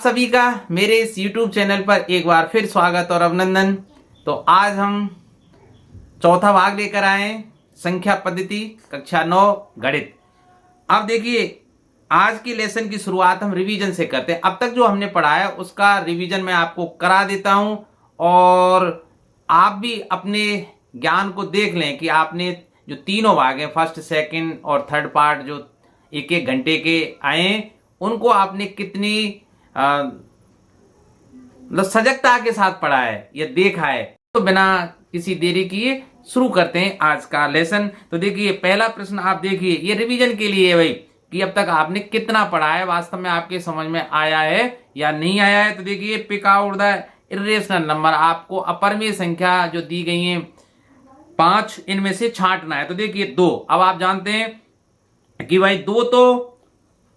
आप सभी का मेरे इस YouTube चैनल पर एक बार फिर स्वागत और अभिनंदन। तो आज हम चौथा भाग लेकर आए हैं, संख्या पद्धति कक्षा 9 गणित। अब देखिए, आज की लेसन की शुरुआत हम रिवीजन से करते हैं। अब तक जो हमने पढ़ा है उसका रिवीजन मैं आपको करा देता हूं और आप भी अपने ज्ञान को देख लें कि आपने जो तीनों भाग हैं, फर्स्ट सेकंड और थर्ड पार्ट, जो एक एक घंटे के आए, उनको आपने कितनी सजगता के साथ पढ़ा है या देखा है। तो बिना किसी देरी किए शुरू करते हैं आज का लेसन। तो देखिए, पहला प्रश्न आप देखिए, ये रिवीजन के लिए है भाई, कि अब तक आपने कितना पढ़ा है, वास्तव में आपके समझ में आया है या नहीं आया है। तो देखिए, pick out the irrational number, आपको अपरिमेय संख्या जो दी गई है 5, इनमें से छांटना है। तो देखिए 2, अब आप जानते हैं कि भाई 2 तो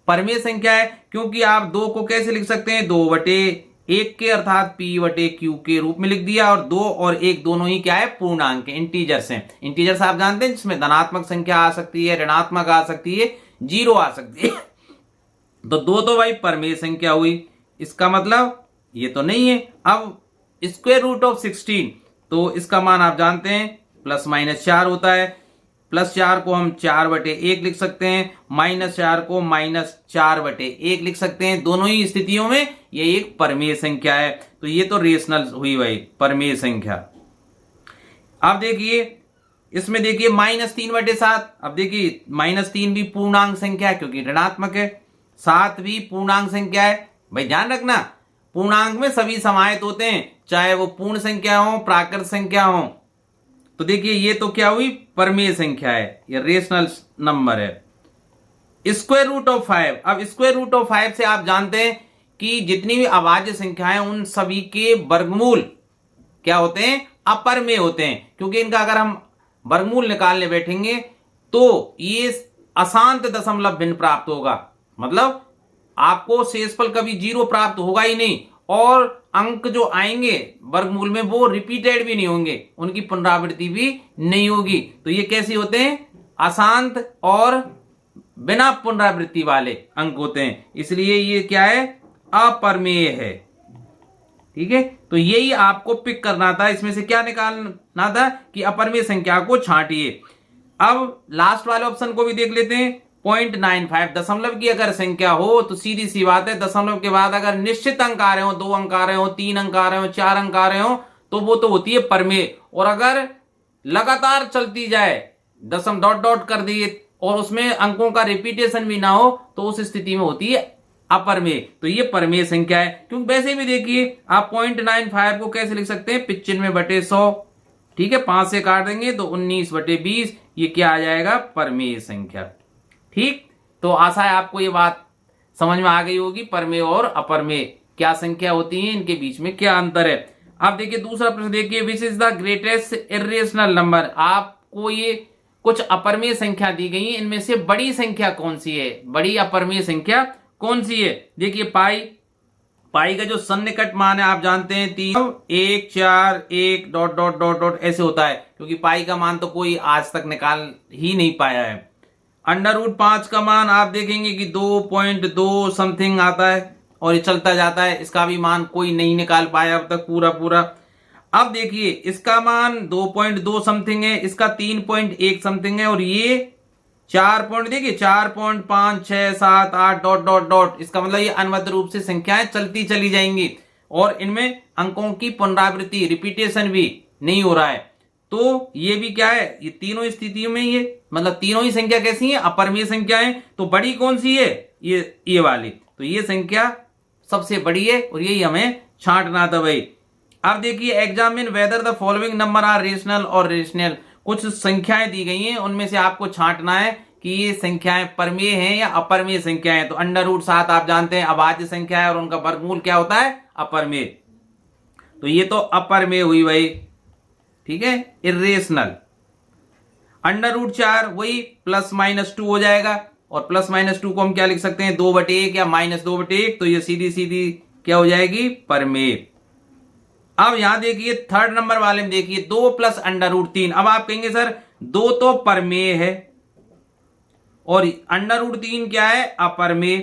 परिमेय संख्या है, क्योंकि आप 2 को कैसे लिख सकते हैं, 2/1 के अर्थात p/q के रूप में लिख दिया। और 2 और 1 दोनों ही क्या है, पूर्णांक है, इंटीजर्स हैं। इंटीजर्स आप जानते हैं जिसमें धनात्मक संख्या आ सकती है, ऋणात्मक आ सकती है, 0 आ सकती है। तो 2 तो भाई परिमेय संख्या हुई, इसका मतलब ये तो नहीं है। अब स्क्वायर रूट ऑफ 16, तो इसका मान आप जानते हैं +-4 होता है। +4 को हम 4/1 लिख सकते हैं, -4 को -4/1 लिख सकते हैं। दोनों ही स्थितियों में ये एक परिमेय संख्या है। तो ये तो रेशनल हुई भाई, परिमेय संख्या। अब देखिए, इसमें देखिए -3/7। अब देखिए -3 भी पूर्णांक संख्या है क्योंकि ऋणात्मक है, 7 भी पूर्णांक संख्या है। भाई ध्यान रखना, पूर्णांक में सभी समाहित होते हैं, चाहे वो पूर्ण संख्या हो, प्राकृत संख्या हो। तो देखिए, ये तो क्या हुई, परिमेय संख्या है, ये रेशनल नंबर है। स्क्वायर रूट ऑफ 5, अब स्क्वायर रूट ऑफ 5 से आप जानते हैं कि जितनी भी अभाज्य संख्याएं उन सभी के वर्गमूल क्या होते हैं, अपरिमेय होते हैं। क्योंकि इनका अगर हम वर्गमूल निकालने बैठेंगे तो ये अशांत दशमलव भिन्न प्राप्त होगा, मतलब आपको शेषफल कभी 0 प्राप्त होगा ही नहीं, और अंक जो आएंगे वर्गमूल में वो रिपीटेड भी नहीं होंगे, उनकी पुनरावृत्ति भी नहीं होगी। तो ये कैसे होते हैं, अशांत और बिना पुनरावृत्ति वाले अंक होते हैं, इसलिए ये क्या है, अपरिमेय है। ठीक है, तो यही आपको पिक करना था, इसमें से क्या निकालना था कि अपरिमेय संख्या को छांटिए। अब लास्ट वाले ऑप्शन को भी देख लेते हैं, 0.95। दशमलव की अगर संख्या हो तो सीधी सी बात है, दशमलव के बाद अगर निश्चित अंक आ रहे हो, 2 अंक आ रहे हो, 3 अंक आ रहे हो, 4 अंक आ रहे हो, तो वो तो होती है परिमेय। और अगर लगातार चलती जाए, दशम डॉट डॉट कर दिए और उसमें अंकों का रिपीटेशन भी ना हो, तो उस स्थिति में होती है अपरिमेय। तो ये परिमेय संख्या है। क्योंकि वैसे भी देखिए, आप 0.95 को कैसे लिख सकते हैं, 95/100। ठीक है, 5 से काट देंगे तो 19/20, ये क्या आ जाएगा, परिमेय संख्या। ठीक, तो आशा है आपको ये बात समझ में आ गई होगी, परिमेय और अपरिमेय क्या संख्या होती है, इनके बीच में क्या अंतर है। अब देखिए दूसरा प्रश्न देखिए, which is the greatest irrational number. आपको ये कुछ अपरिमेय संख्या दी गई है, इनमें से बड़ी संख्या कौन सी है, बड़ी अपरिमेय संख्या कौन सी है। देखिए पाई का जो सन्निकट मान है आप जानते हैं 3, 1, 4, 1 डॉट डॉट डॉट डॉट ऐसे होता है, क्योंकि पाई का मान तो कोई आज तक निकाल ही नहीं पाया है। √5 का मान आप देखेंगे कि 2.2 समथिंग आता है और ये चलता जाता है, इसका भी मान कोई नहीं निकाल पाया अब तक पूरा। अब देखिए, इसका मान 2.2 समथिंग है, इसका 3.1 समथिंग है, और ये 4.5, 6, 7, 8 डॉट डॉट डॉट। इसका मतलब ये अनवरत रूप से संख्याएं चलती चली जाएंगी और इनमें अंकों की पुनरावृत्ति, रिपीटेशन भी नहीं हो रहा है। तो ये भी क्या है, ये तीनों स्थितियों में ये मतलब तीनों ही संख्या कैसी है, अपरिमेय संख्याएं। तो बड़ी कौन सी है, ये वाली। तो ये संख्या सबसे बड़ी है और यही हमें छांटना था भाई। अब देखिए, examine whether the following number are rational और रेशनल। कुछ संख्याएं दी गई हैं, उनमें से आपको छांटना है कि ये संख्याएं परिमेय हैं या अपरिमेय संख्याएं। तो √7 आप जानते हैं अभाज्य संख्या है और उनका वर्गमूल क्या होता है, अपरिमेय। तो ये तो अपरिमेय हुई भाई, ठीक है, इर्रेशनल। √4 वही +-2 हो जाएगा, और +-2 को हम क्या लिख सकते हैं, 2/1 या -2/1। तो ये सीधी क्या हो जाएगी, परिमेय। अब यहां देखिए थर्ड नंबर वाले में देखिए 2 + √3। अब आप कहेंगे सर 2 तो परिमेय है और √3 क्या है, अपरिमेय।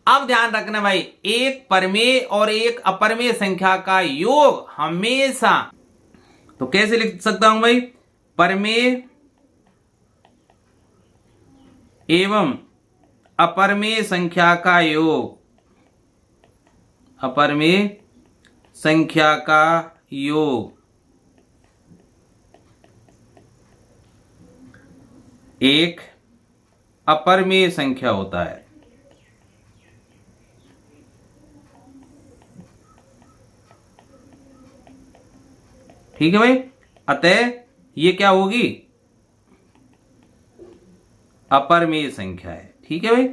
अब ध्यान रखना भाई, एक परमेय और एक अपरमेय संख्या का योग हमेशा, तो कैसे लिख सकता हूं भाई, परमेय एवं अपरमेय संख्या का योग, अपरमेय संख्या का योग एक अपरमेय संख्या होता है। ठीक है भाई, अतः ये क्या होगी, अपरमेय संख्या है। ठीक है भाई,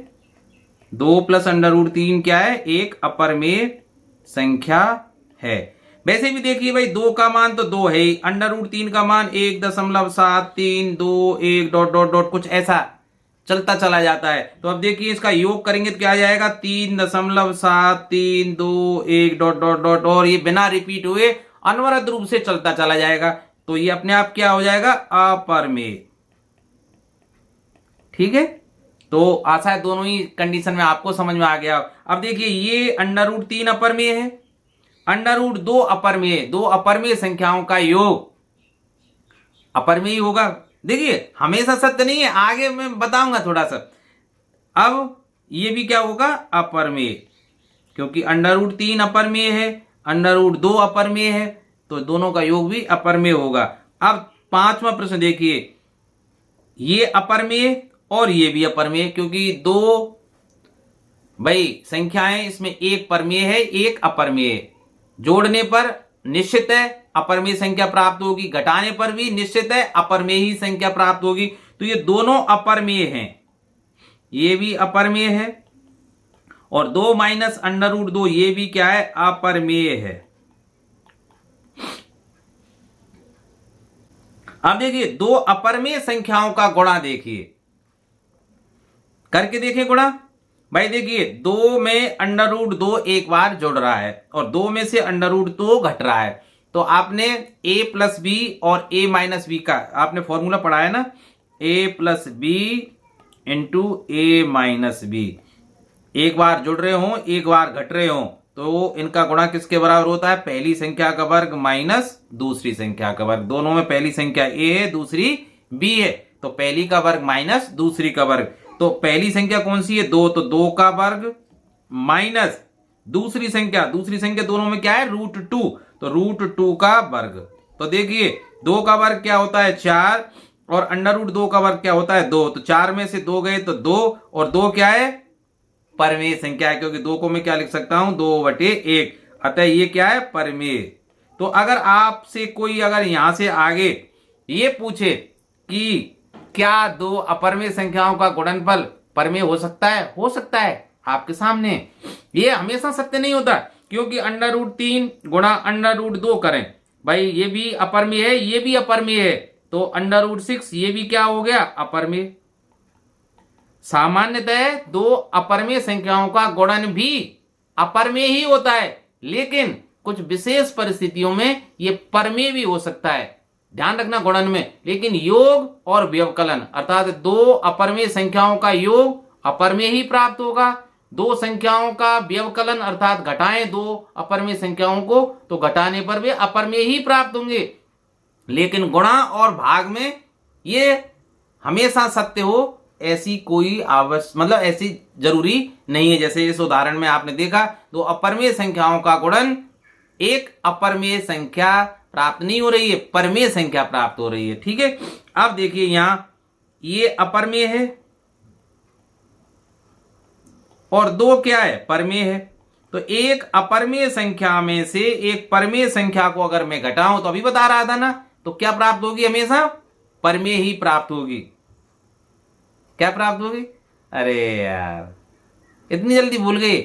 2 प्लस √3 क्या है, एक अपरमेय संख्या है। वैसे भी देखिए भाई, 2 का मान तो 2 है ही, √3 का मान 1.732 डॉट डॉट डॉट कुछ ऐसा चलता चला जाता है। तो अब देखिए इसका योग करेंगे तो क्या आ जाएगा, 3.732 डॉट डॉट डॉट, और ये बिना रिपीट हुए अनवरत रूप से चलता चला जाएगा, तो ये अपने आप क्या हो जाएगा, अपरमेय। ठीक है, तो आशा है दोनों ही कंडीशन में आपको समझ में आ गया। अब देखिए ये √3 अपरमेय है, √2 अपरमेय, 2 अपरमेय संख्याओं का योग अपरमेय होगा। देखिए हमेशा सत्य नहीं है, आगे मैं बताऊंगा थोड़ा सा। अब ये भी क्या होगा, अपरमेय, क्योंकि √3 अपरमेय है, √2 अपरमेय है, तो दोनों का योग भी अपरमेय होगा। अब 5वां प्रश्न देखिए, ये अपरमेय और ये भी अपरमेय, क्योंकि 2 भाई संख्याएं, इसमें एक परमेय है एक अपरमेय है। जोड़ने पर निश्चित है अपरमेय संख्या प्राप्त होगी, घटाने पर भी निश्चित है अपरमेय ही संख्या प्राप्त होगी। तो ये दोनों अपरमेय हैं, ये भी अपरमेय है, और 2 माइनस √2 ये भी क्या है, अपरमेय है। अब देखिए 2 अपरमेय संख्याओं का गुणा देखिए, करके देखिए गुणा। भाई देखिए 2 में √2 एक बार जुड़ रहा है और 2 में से √2 घट रहा है, तो आपने a प्लस बी और a माइनस बी का आपने फॉर्मूला पढ़ा है ना, a plus B into a minus B. एक बार जुड़ रहे हो एक बार घट रहे हो, तो इनका गुणा किसके बराबर होता है, पहली संख्या का वर्ग माइनस दूसरी संख्या का वर्ग। दोनों में पहली संख्या a है दूसरी b है, तो पहली का वर्ग माइनस दूसरी का वर्ग। तो पहली संख्या कौन सी है, 2, तो 2 का वर्ग माइनस दूसरी संख्या दोनों में क्या है, √2, तो √2 का वर्ग। तो देखिए 2 का वर्ग क्या होता है, 4, और √2 का वर्ग क्या होता है, 2, तो 4 में से 2 गए तो 2, और 2 क्या है, परमेय संख्या है, क्योंकि 2 को मैं क्या लिख सकता हूं, 2/1, अतः ये क्या है, परमेय। तो अगर आपसे कोई अगर यहां से आगे ये पूछे कि क्या 2 अपरमेय संख्याओं का गुणनफल परमेय हो सकता है, हो सकता है आपके सामने। ये हमेशा सत्य नहीं होता, क्योंकि √3 गुणा √2 करें, भाई ये भी अपरमेय है ये भी अपरमेय है, तो √6 ये भी क्या हो गया, अपरमेय। सामान्यतः 2 अपरमेय संख्याओं का गुणन भी अपरमेय ही होता है, लेकिन कुछ विशेष परिस्थितियों में ये परमेय भी हो सकता है, ध्यान रखना गुणन में। लेकिन योग और व्यवकलन अर्थात 2 अपरमेय संख्याओं का योग अपरमेय ही प्राप्त होगा, 2 संख्याओं का व्यवकलन अर्थात घटाएं 2 अपरमेय संख्याओं को, तो घटाने पर भी अपरमेय ही प्राप्त होंगे। लेकिन गुणा और भाग में ये हमेशा सत्य हो ऐसी कोई मतलब ऐसी जरूरी नहीं है। जैसे इस उदाहरण में आपने देखा 2 अपरमेय संख्याओं का गुणन एक अपरमेय संख्या प्राप्त नहीं हो रही है, परमेय संख्या प्राप्त हो रही है। ठीक है, अब देखिए यहां ये अपरमेय है और 2 क्या है, परमेय है। तो एक अपरमेय संख्या में से एक परमेय संख्या को अगर मैं घटाऊं, तो अभी बता रहा था ना, तो क्या प्राप्त होगी, हमेशा परमेय ही प्राप्त होगी। क्या प्राप्त होगी, अरे यार इतनी जल्दी भूल गए,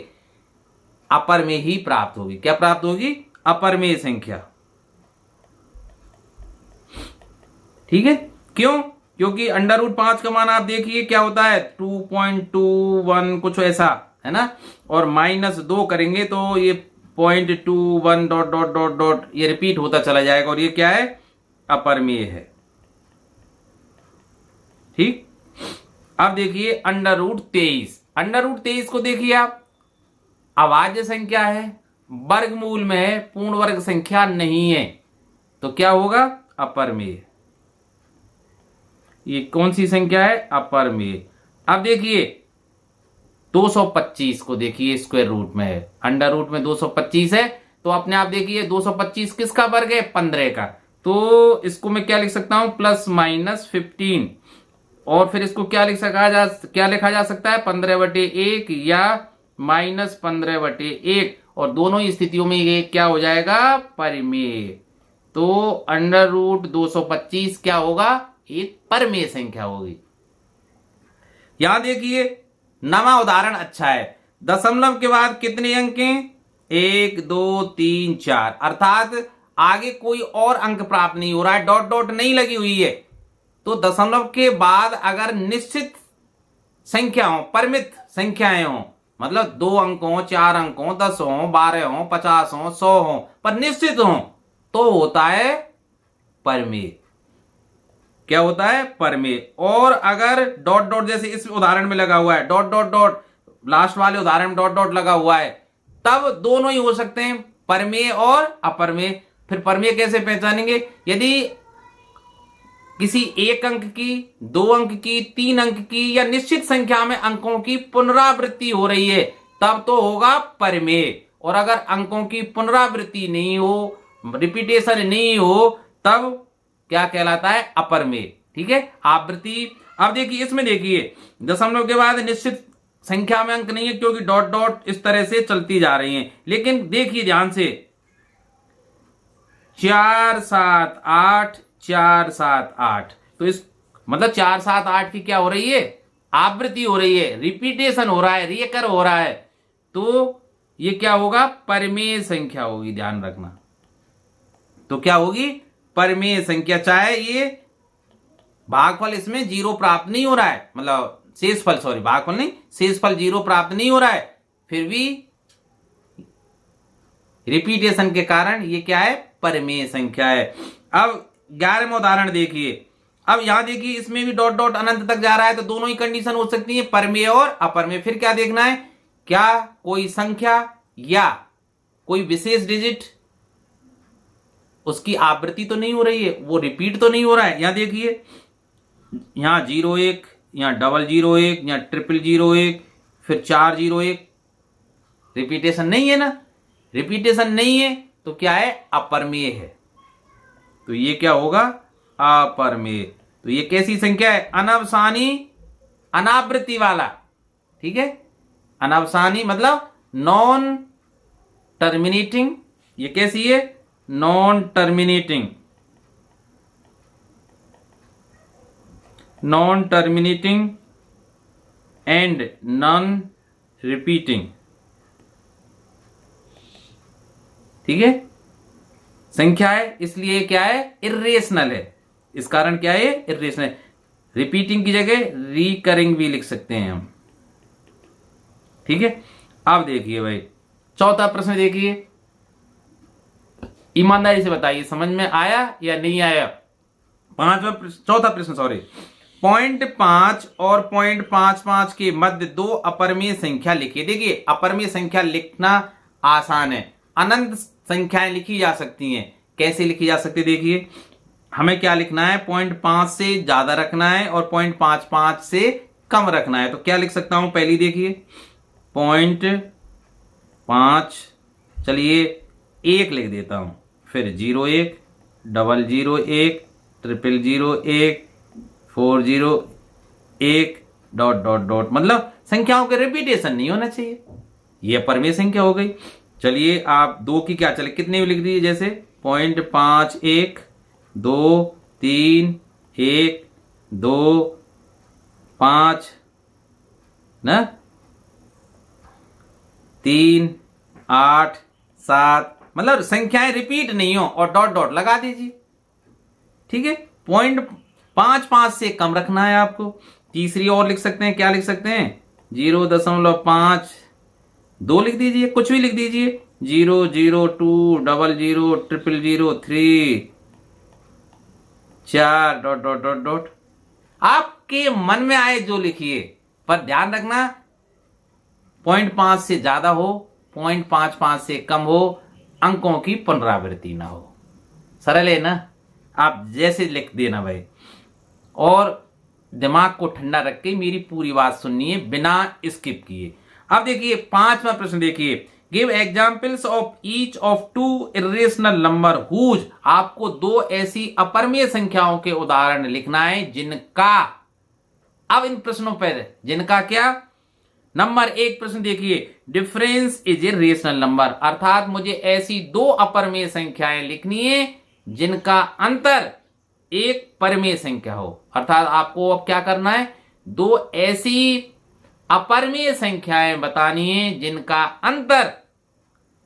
अपरमेय ही प्राप्त होगी। क्या प्राप्त होगी, अपरमेय संख्या। ठीक है, क्यों, क्योंकि √5 का मान आप देखिए क्या होता है, 2.21 कुछ ऐसा है ना, और -2 करेंगे तो ये 0.21 डॉट डॉट डॉट डॉट ये रिपीट होता चला जाएगा, और ये क्या है, अपरमेय है। ठीक, अब देखिए √23 को देखिए आप, अभाज्य संख्या है, वर्गमूल में है, पूर्ण वर्ग संख्या नहीं है, तो क्या होगा? अपरिमेय। ये कौन सी संख्या है? अपरिमेय। अब देखिए 225 को देखिए स्क्वायर रूट में है, अंडर रूट में 225 है, तो अपने आप देखिए 225 किसका वर्ग है? 15 का। तो इसको मैं क्या लिख सकता हूं? +-15। और फिर इसको क्या लिखा जा सकता है? 15/1 या -15/1, और दोनों ही स्थितियों में ये क्या हो जाएगा? परिमेय। तो अंडर रूट 225 क्या होगा? एक परिमेय संख्या होगी। यहां देखिए नवा उदाहरण अच्छा है। दशमलव के बाद कितने अंक हैं? 1 2 3 4, अर्थात आगे कोई और अंक प्राप्त नहीं हो रहा है, डॉट डॉट नहीं लगी हुई है। तो दशमलव के बाद अगर निश्चित संख्या हो, परिमित संख्याएं हो, मतलब 2 अंक हो, 4 अंक हो, 10 हो, 12 हो, 50 हो, 100 हो, पर निश्चित हो, तो होता है परिमेय। क्या होता है? परिमेय। और अगर डॉट डॉट जैसे इस उदाहरण में लगा हुआ है, डॉट डॉट डॉट, लास्ट वाले उदाहरण में डॉट डॉट लगा हुआ है, तब दोनों ही हो सकते हैं, परिमेय और अपरिमेय। फिर परिमेय कैसे पहचानेंगे? यदि किसी 1 अंक की, 2 अंक की, 3 अंक की या निश्चित संख्या में अंकों की पुनरावृत्ति हो रही है, तब तो होगा परिमेय। और अगर अंकों की पुनरावृत्ति नहीं हो, रिपीटेशन नहीं हो, तब क्या कहलाता है? अपरिमेय। ठीक है, आवृत्ति। अब देखिए इसमें देखिए दशमलव के बाद निश्चित संख्या में अंक नहीं है, क्योंकि डॉट डॉट इस तरह से चलती जा रही हैं। लेकिन देखिए ध्यान से, 4 7 8, 4 7 8, तो इस मतलब 4 7 8 की क्या हो रही है? आवृत्ति हो रही है, रिपीटेशन हो रहा है, रिकर हो रहा है। तो ये क्या होगा? परिमेय संख्या होगी, ध्यान रखना। तो क्या होगी? परिमेय संख्या। चाहे ये भागफल इसमें 0 प्राप्त नहीं हो रहा है, मतलब शेषफल, सॉरी भागफल नहीं, शेषफल 0 प्राप्त नहीं हो रहा है, फिर भी रिपीटेशन के कारण ये क्या है? परिमेय संख्या है। अब 11वां उदाहरण देखिए। अब यहां देखिए इसमें भी डॉट डॉट अनंत तक जा रहा है, तो दोनों ही कंडीशन हो सकती है, परिमेय और अपरिमेय। फिर क्या देखना है? क्या कोई संख्या या कोई विशेष डिजिट, उसकी आवृत्ति तो नहीं हो रही है, वो रिपीट तो नहीं हो रहा है। यहां देखिए, यहां 01, यहां 001, यहां 0001, फिर 401, रिपीटेशन नहीं है ना? रिपीटेशन नहीं है तो क्या है? अपरिमेय है। तो ये क्या होगा? अपरिमेय। तो ये कैसी संख्या है? अनवसानी अनावृत्ति वाला। ठीक है, अनवसानी मतलब नॉन टर्मिनेटिंग। ये कैसी है? Non terminating. Non terminating and non repeating. ठीक है, संख्या है इसलिए क्या है? इर्रेशनल है। इस कारण क्या है? इर्रेशनल। रिपीटिंग की जगह रिकरिंग भी लिख सकते हैं हम। ठीक है, अब देखिए भाई चौथा प्रश्न देखिए, ईमानदारी से बताइए समझ में आया या नहीं आया? चौथा प्रश्न, सॉरी। 0.5 और 0.55 के मध्य 2 अपरिमेय संख्या लिखिए। देखिए अपरिमेय संख्या लिखना आसान है, अनंत संख्याएं लिखी जा सकती हैं। कैसे लिखी जा सकती है? देखिए हमें क्या लिखना है? 0.5 से ज्यादा रखना है और 0.55 से कम रखना है। तो क्या लिख सकता हूं? पहली देखिए 0.5, चलिए 1 लिख देता हूं, फिर 01, 001, 001, 401, डॉट डॉट डॉट, मतलब संख्याओं के रिपीटेशन नहीं होना चाहिए। ये अपरिमेय संख्या हो गई। चलिए आप 2 की क्या, चले कितने लिख दीजिए, जैसे 0.5 1, 2 3 1 2 5 ना, 3 8 7, मतलब संख्याएं रिपीट नहीं हो और डॉट डॉट लगा दीजिए। ठीक है, 0.55 से कम रखना है आपको। तीसरी और लिख सकते हैं, क्या लिख सकते हैं? 0.5, 2 लिख दीजिए, कुछ भी लिख दीजिए, 0 0 2 0 0 0 0 3 4 डॉट डॉट डॉट डॉट, आपके मन में आए जो लिखिए, पर ध्यान रखना 0.5 से ज्यादा हो 0.55 से कम हो, अंकों की पुनरावृत्ति ना हो। सरल है ना, आप जैसे लिख देना भाई, और दिमाग को ठंडा रख के मेरी पूरी बात सुननी है बिना स्किप किए। अब देखिए 5वां प्रश्न देखिए, give examples of each of two irrational number whose. आपको दो ऐसी अपरिमेय संख्याओं के उदाहरण लिखना है जिनका, अब इन प्रश्नों पर जिनका क्या, नंबर 1 प्रश्न देखिए, difference is a rational number, अर्थात मुझे ऐसी दो अपरिमेय संख्याएं लिखनी है जिनका अंतर एक परिमेय संख्या हो। अर्थात आपको अब क्या करना है, दो ऐसी अपरिमेय संख्याएं बतानी है जिनका अंतर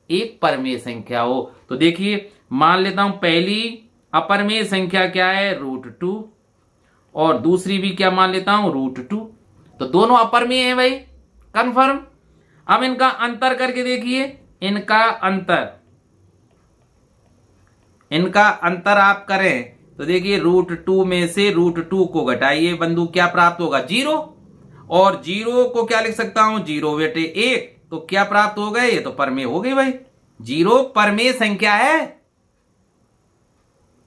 एक परिमेय संख्या हो। तो देखिए मान लेता हूं पहली अपरिमेय संख्या क्या है, √2, और दूसरी भी क्या मान लेता हूं, √2। तो दोनों अपरिमेय है भाई, कंफर्म। अब इनका अंतर करके देखिए, इनका अंतर आप करें तो देखिए √2 में से √2 को घटाइए बंधु, क्या प्राप्त होगा, 0। और 0 को क्या लिख सकता हूं, 0/1, तो क्या प्राप्त हो गए, ये तो परमेय हो गई भाई। 0 परमेय संख्या है।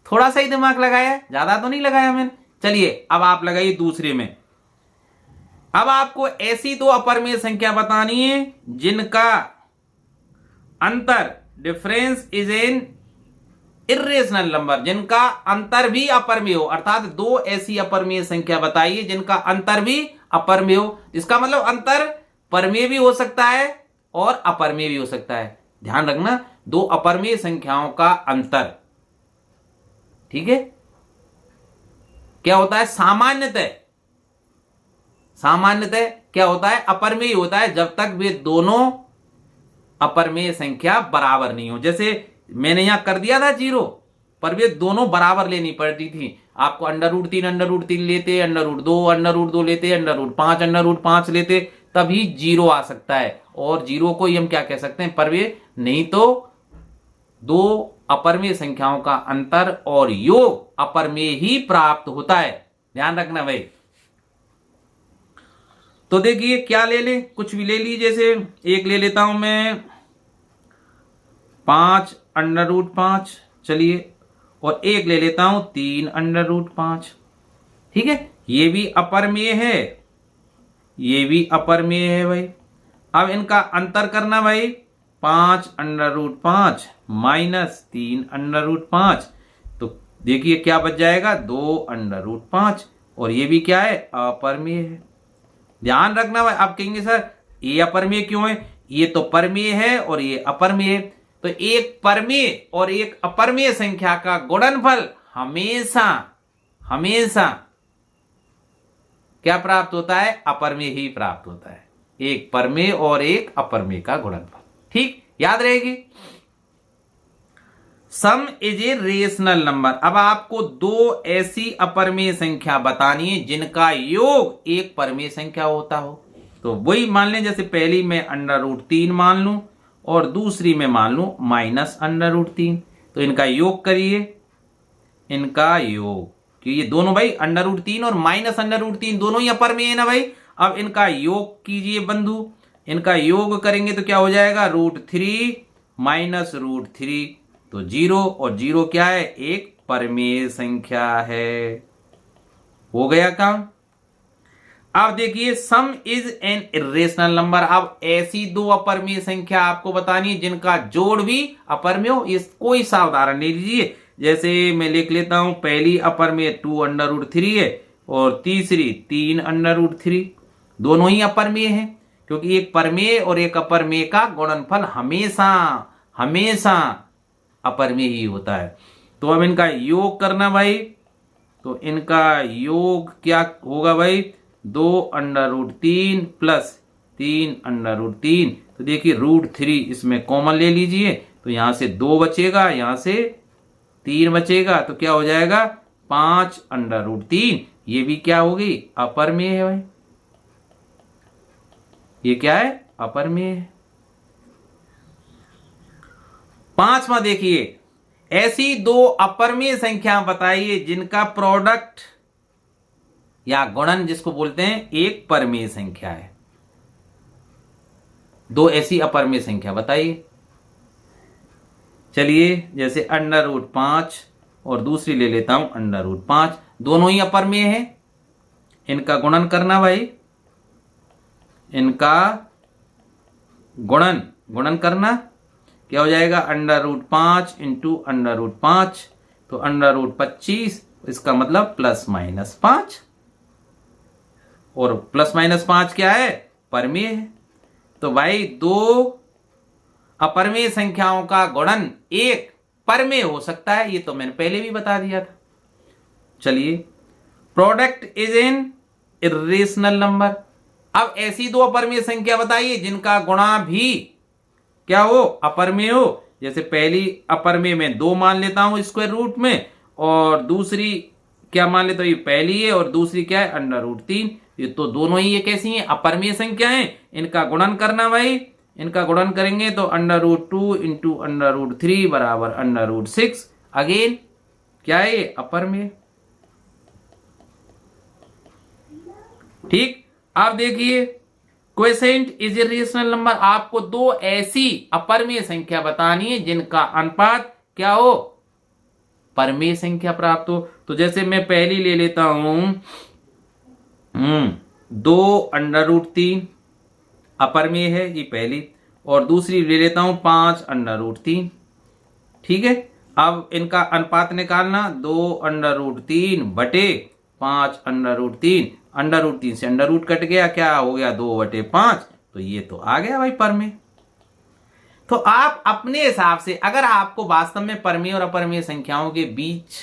थोड़ा सा ही दिमाग लगाया, ज्यादा तो नहीं लगाया मैंने। चलिए अब आप लगाइए दूसरे में। अब आपको ऐसी दो अपरिमेय संख्या बतानी है जिनका अंतर, difference is an irrational number, जिनका अंतर भी अपरिमेय हो। अर्थात दो ऐसी अपरिमेय संख्या बताइए जिनका अंतर भी अपरिमेय हो। इसका मतलब अंतर परिमेय भी हो सकता है और अपरिमेय भी हो सकता है। ध्यान रखना, दो अपरिमेय संख्याओं का अंतर, ठीक है, क्या होता है, सामान्यतः क्या होता है, अपरिमेय होता है जब तक वे दोनों अपरिमेय संख्या बराबर नहीं हो। जैसे मैंने यहां कर दिया था 0, पर वे दोनों बराबर लेनी पड़ती थी। आपको √3 लेते, √2 लेते, √5 लेते, तभी 0 आ सकता है। और 0 को ही हम क्या कह सकते हैं, परमेय, नहीं तो दो अपरिमेय संख्याओं का अंतर और योग अपरिमेय ही प्राप्त होता है। ध्यान रखना भाई। तो देखिए क्या ले ले, कुछ भी ले लीजिए। जैसे एक ले लेता हूं मैं 5 √5, चलिए, और एक ले लेता हूं 3 √5, ठीक है, ये भी अपरिमेय है, ये भी अपरिमेय है भाई। अब इनका अंतर करना भाई, 5 √5 माइनस 3 √5, तो देखिए क्या बच जाएगा, 2 √5, और ये भी क्या है, अपरिमेय है। ध्यान रखना भाई। आप कहेंगे सर ये अपरिमेय क्यों है, ये तो परिमेय है और ये अपरिमेय है। तो एक परिमेय और एक अपरिमेय संख्या का गुणनफल हमेशा क्या प्राप्त होता है, अपरिमेय ही प्राप्त होता है। एक परिमेय और एक अपरिमेय का गुणनफल, ठीक, याद रहेगी। सम इज ए रेशनल नंबर। अब आपको दो ऐसी अपरिमेय संख्या बतानी है जिनका योग एक परिमेय संख्या होता हो। तो वही मान लें, जैसे पहली में √3 मान लूं और दूसरी में मान लूं -√3, तो इनका योग करिए, इनका योग, कि ये दोनों भाई √3 और -√3 दोनों ही अपरिमेय है ना भाई। अब इनका योग कीजिए बंधु, इनका योग करेंगे तो क्या हो जाएगा, √3 माइनस √3, तो 0, और 0 क्या है, एक परिमेय संख्या है। हो गया काम। अब देखिए सम इज एन इरेशनल नंबर। अब ऐसी दो अपरिमेय संख्या आपको बतानी है जिनका जोड़ भी अपरिमेय हो। इस कोई सा उदाहरण ले लीजिए। जैसे मैं लिख लेता हूं, पहली अपरिमेय 2 √3 है और तीसरी 3 √3, दोनों ही अपरिमेय है, क्योंकि एक परिमेय और एक अपरिमेय का गुणनफल हमेशा अपरिमेय ही होता है। तो अब इनका योग करना भाई, तो इनका योग क्या होगा भाई, 2 √3 प्लस 3 √3, तो देखिए √3 इसमें कॉमन ले लीजिए, तो यहां से 2 बचेगा, यहां से 3 बचेगा, तो क्या हो जाएगा, 5 √3। ये भी क्या होगी, अपरिमेय है भाई, ये क्या है, अपरिमेय है। 5वां देखिए, ऐसी दो अपरिमेय संख्या बताइए जिनका प्रोडक्ट या गुणन जिसको बोलते हैं एक परिमेय संख्या है। दो ऐसी अपरमेय संख्या बताइए। चलिए जैसे √5 और दूसरी ले लेता हूं √5, दोनों ही अपरमेय है, इनका गुणन करना भाई, इनका गुणन करना क्या हो जाएगा, √5 इंटू √5 तो √25, इसका मतलब +-5, और +-5 क्या है, परमेय है। तो भाई दो अपरमेय संख्याओं का गुणन एक परमेय हो सकता है, ये तो मैंने पहले भी बता दिया था। चलिए product is an irrational number. अब ऐसी दो अपरमेय संख्या बताइए जिनका गुणा भी क्या हो, अपरमेय हो। जैसे पहली अपरमेय में 2 मान लेता हूं स्क्वायर रूट में, और दूसरी क्या मान लेता हूं, ये पहली है और दूसरी क्या है, √3। ये तो दोनों ही ये कैसी हैं, अपरमेय संख्या हैं। इनका गुणन करना भाई, इनका गुणन करेंगे तो √2 इंटू √3 बराबर √6। अगेन क्या है, ये अपरमेय। ठीक, आप देखिए क्वोशिएंट इज इरेशनल नंबर। आपको दो ऐसी अपरमेय संख्या बतानी है जिनका अनुपात क्या हो, परमेय संख्या प्राप्त हो। तो जैसे मैं पहली ले लेता हूं 2 √3 अपरमेय है ये पहली, और दूसरी ले लेता हूं 5 √3। ठीक है, अब इनका अनुपात निकालना, 2 √3 बटे 5 √3, √3 से अंडर कट गया, क्या हो गया, 2/5। तो ये तो आ गया भाई परमेय। तो आप अपने हिसाब से, अगर आपको वास्तव में परमेय और अपरमेय संख्याओं के बीच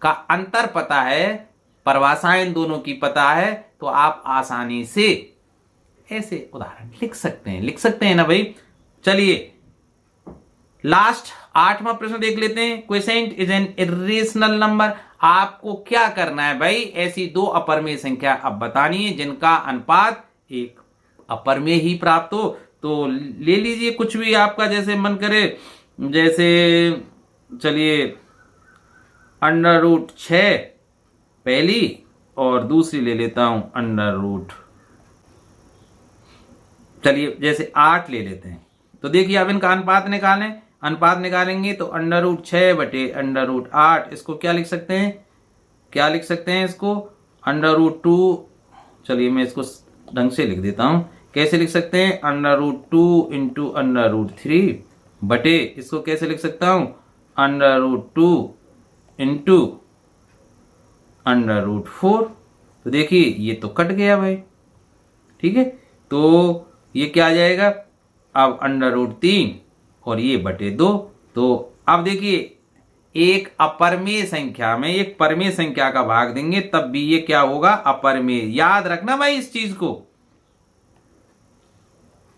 का अंतर पता है, परिभाषाएं दोनों की पता है, तो आप आसानी से ऐसे उदाहरण लिख सकते हैं ना भाई। चलिए लास्ट 8वां प्रश्न देख लेते हैं। Quotient is an irrational number. आपको क्या करना है भाई, ऐसी दो अपरमेय संख्या अब बतानी है जिनका अनुपात एक अपरमेय ही प्राप्त हो। तो ले लीजिए कुछ भी आपका जैसे मन करे, जैसे चलिए √6 पहली और दूसरी ले लेता हूं चलिए जैसे 8 ले लेते हैं। तो देखिए अब इनका अनुपात निकालेंगे तो √6 बटे √8, इसको क्या लिख सकते हैं, इसको √2, चलिए मैं इसको ढंग से लिख देता हूं। कैसे लिख सकते हैं, √2 इंटू √3 बटे, इसको कैसे लिख सकता हूं, √2 इंटू √4। तो देखिए ये तो कट गया भाई। ठीक है, तो ये क्या आ जाएगा, अब √3 और ये बटे 2। तो अब देखिए एक अपरमेय संख्या में एक परमेय संख्या का भाग देंगे तब भी ये क्या होगा, अपरमेय। याद रखना भाई इस चीज को,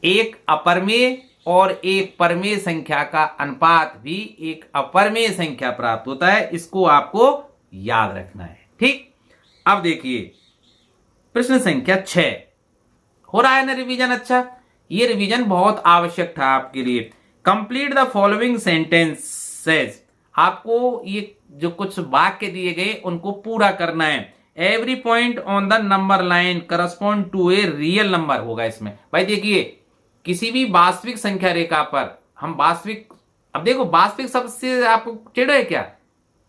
एक अपरमेय और एक परमेय संख्या का अनुपात भी एक अपरमेय संख्या प्राप्त होता है, इसको आपको याद रखना है। ठीक, अब देखिए प्रश्न संख्या 6 हो रहा है ना रिवीजन। अच्छा, ये रिवीजन बहुत आवश्यक था आपके लिए। Complete the following sentences. आपको ये जो कुछ वाक्य दिए गए उनको पूरा करना है। Every point on the number line correspond to a real number होगा इसमें। भाई देखिए किसी भी वास्तविक संख्या रेखा पर हम वास्तविक, अब देखो वास्तविक शब्द से आपको चिढ़ है क्या,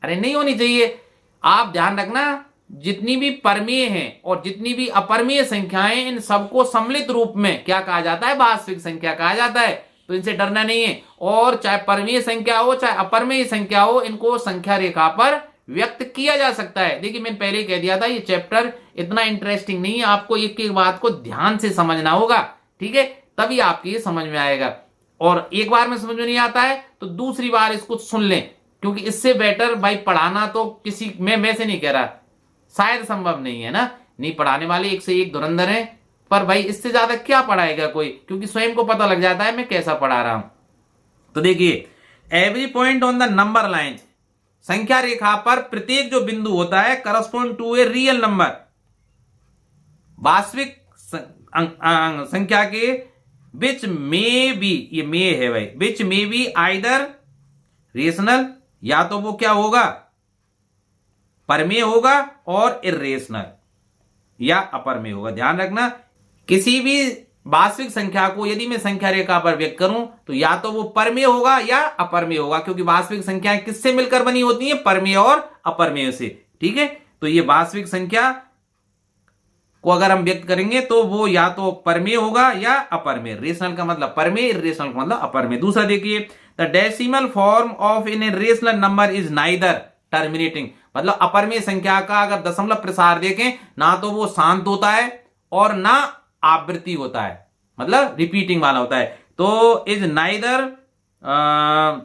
अरे नहीं होनी चाहिए। आप ध्यान रखना जितनी भी परमेय हैं और जितनी भी अपरमेय संख्याएं, इन सबको सम्मिलित रूप में क्या कहा जाता है, वास्तविक संख्या कहा जाता है। तो इनसे डरना नहीं है। और चाहे परमेय संख्या हो चाहे अपरमेय संख्या हो, इनको संख्या रेखा पर व्यक्त किया जा सकता है। देखिए मैंने पहले ही कह दिया था ये चैप्टर इतना इंटरेस्टिंग नहीं है, आपको एक एक बात को ध्यान से समझना होगा। ठीक है, तभी आपकी ये समझ में आएगा। और एक बार में समझ में नहीं आता है तो दूसरी बार इसको सुन लें, क्योंकि इससे बेटर भाई पढ़ाना तो किसी, मैं से नहीं कह रहा, शायद संभव नहीं है ना, नहीं पढ़ाने वाले एक से एक धुरंधर हैं, पर भाई इससे ज्यादा क्या पढ़ाएगा कोई, क्योंकि स्वयं को पता लग जाता है मैं कैसा पढ़ा रहा हूं। तो देखिए every point on the number line, संख्या रेखा पर प्रत्येक जो बिंदु होता है correspond to a real number, वास्तविक संख्या के विच में बी, ये मे है भाई, विच में बी आइदर रेशनल, या तो वो क्या होगा, परमेय होगा, और इर्रेशनल या अपरमेय होगा। ध्यान रखना किसी भी वास्तविक संख्या को यदि मैं संख्या रेखा पर व्यक्त करूं तो या तो वो परमेय होगा या अपरमेय होगा, क्योंकि वास्तविक संख्याएं किससे मिलकर बनी होती हैं? परमेय और अपरमेय से। ठीक है, तो ये वास्तविक संख्या को अगर हम व्यक्त करेंगे तो वो या तो परमेय होगा या अपरमेय। रेशनल का मतलब परमेय, इर्रेशनल का मतलब अपरमेय। दूसरा देखिए, the decimal form of in irrational number is neither terminating, मतलब अपरमेय संख्या का अगर दशमलव प्रसार देखें ना तो वो शांत होता है और ना आवृत्ति होता है, मतलब रिपीटिंग वाला होता है। तो इज नाइदर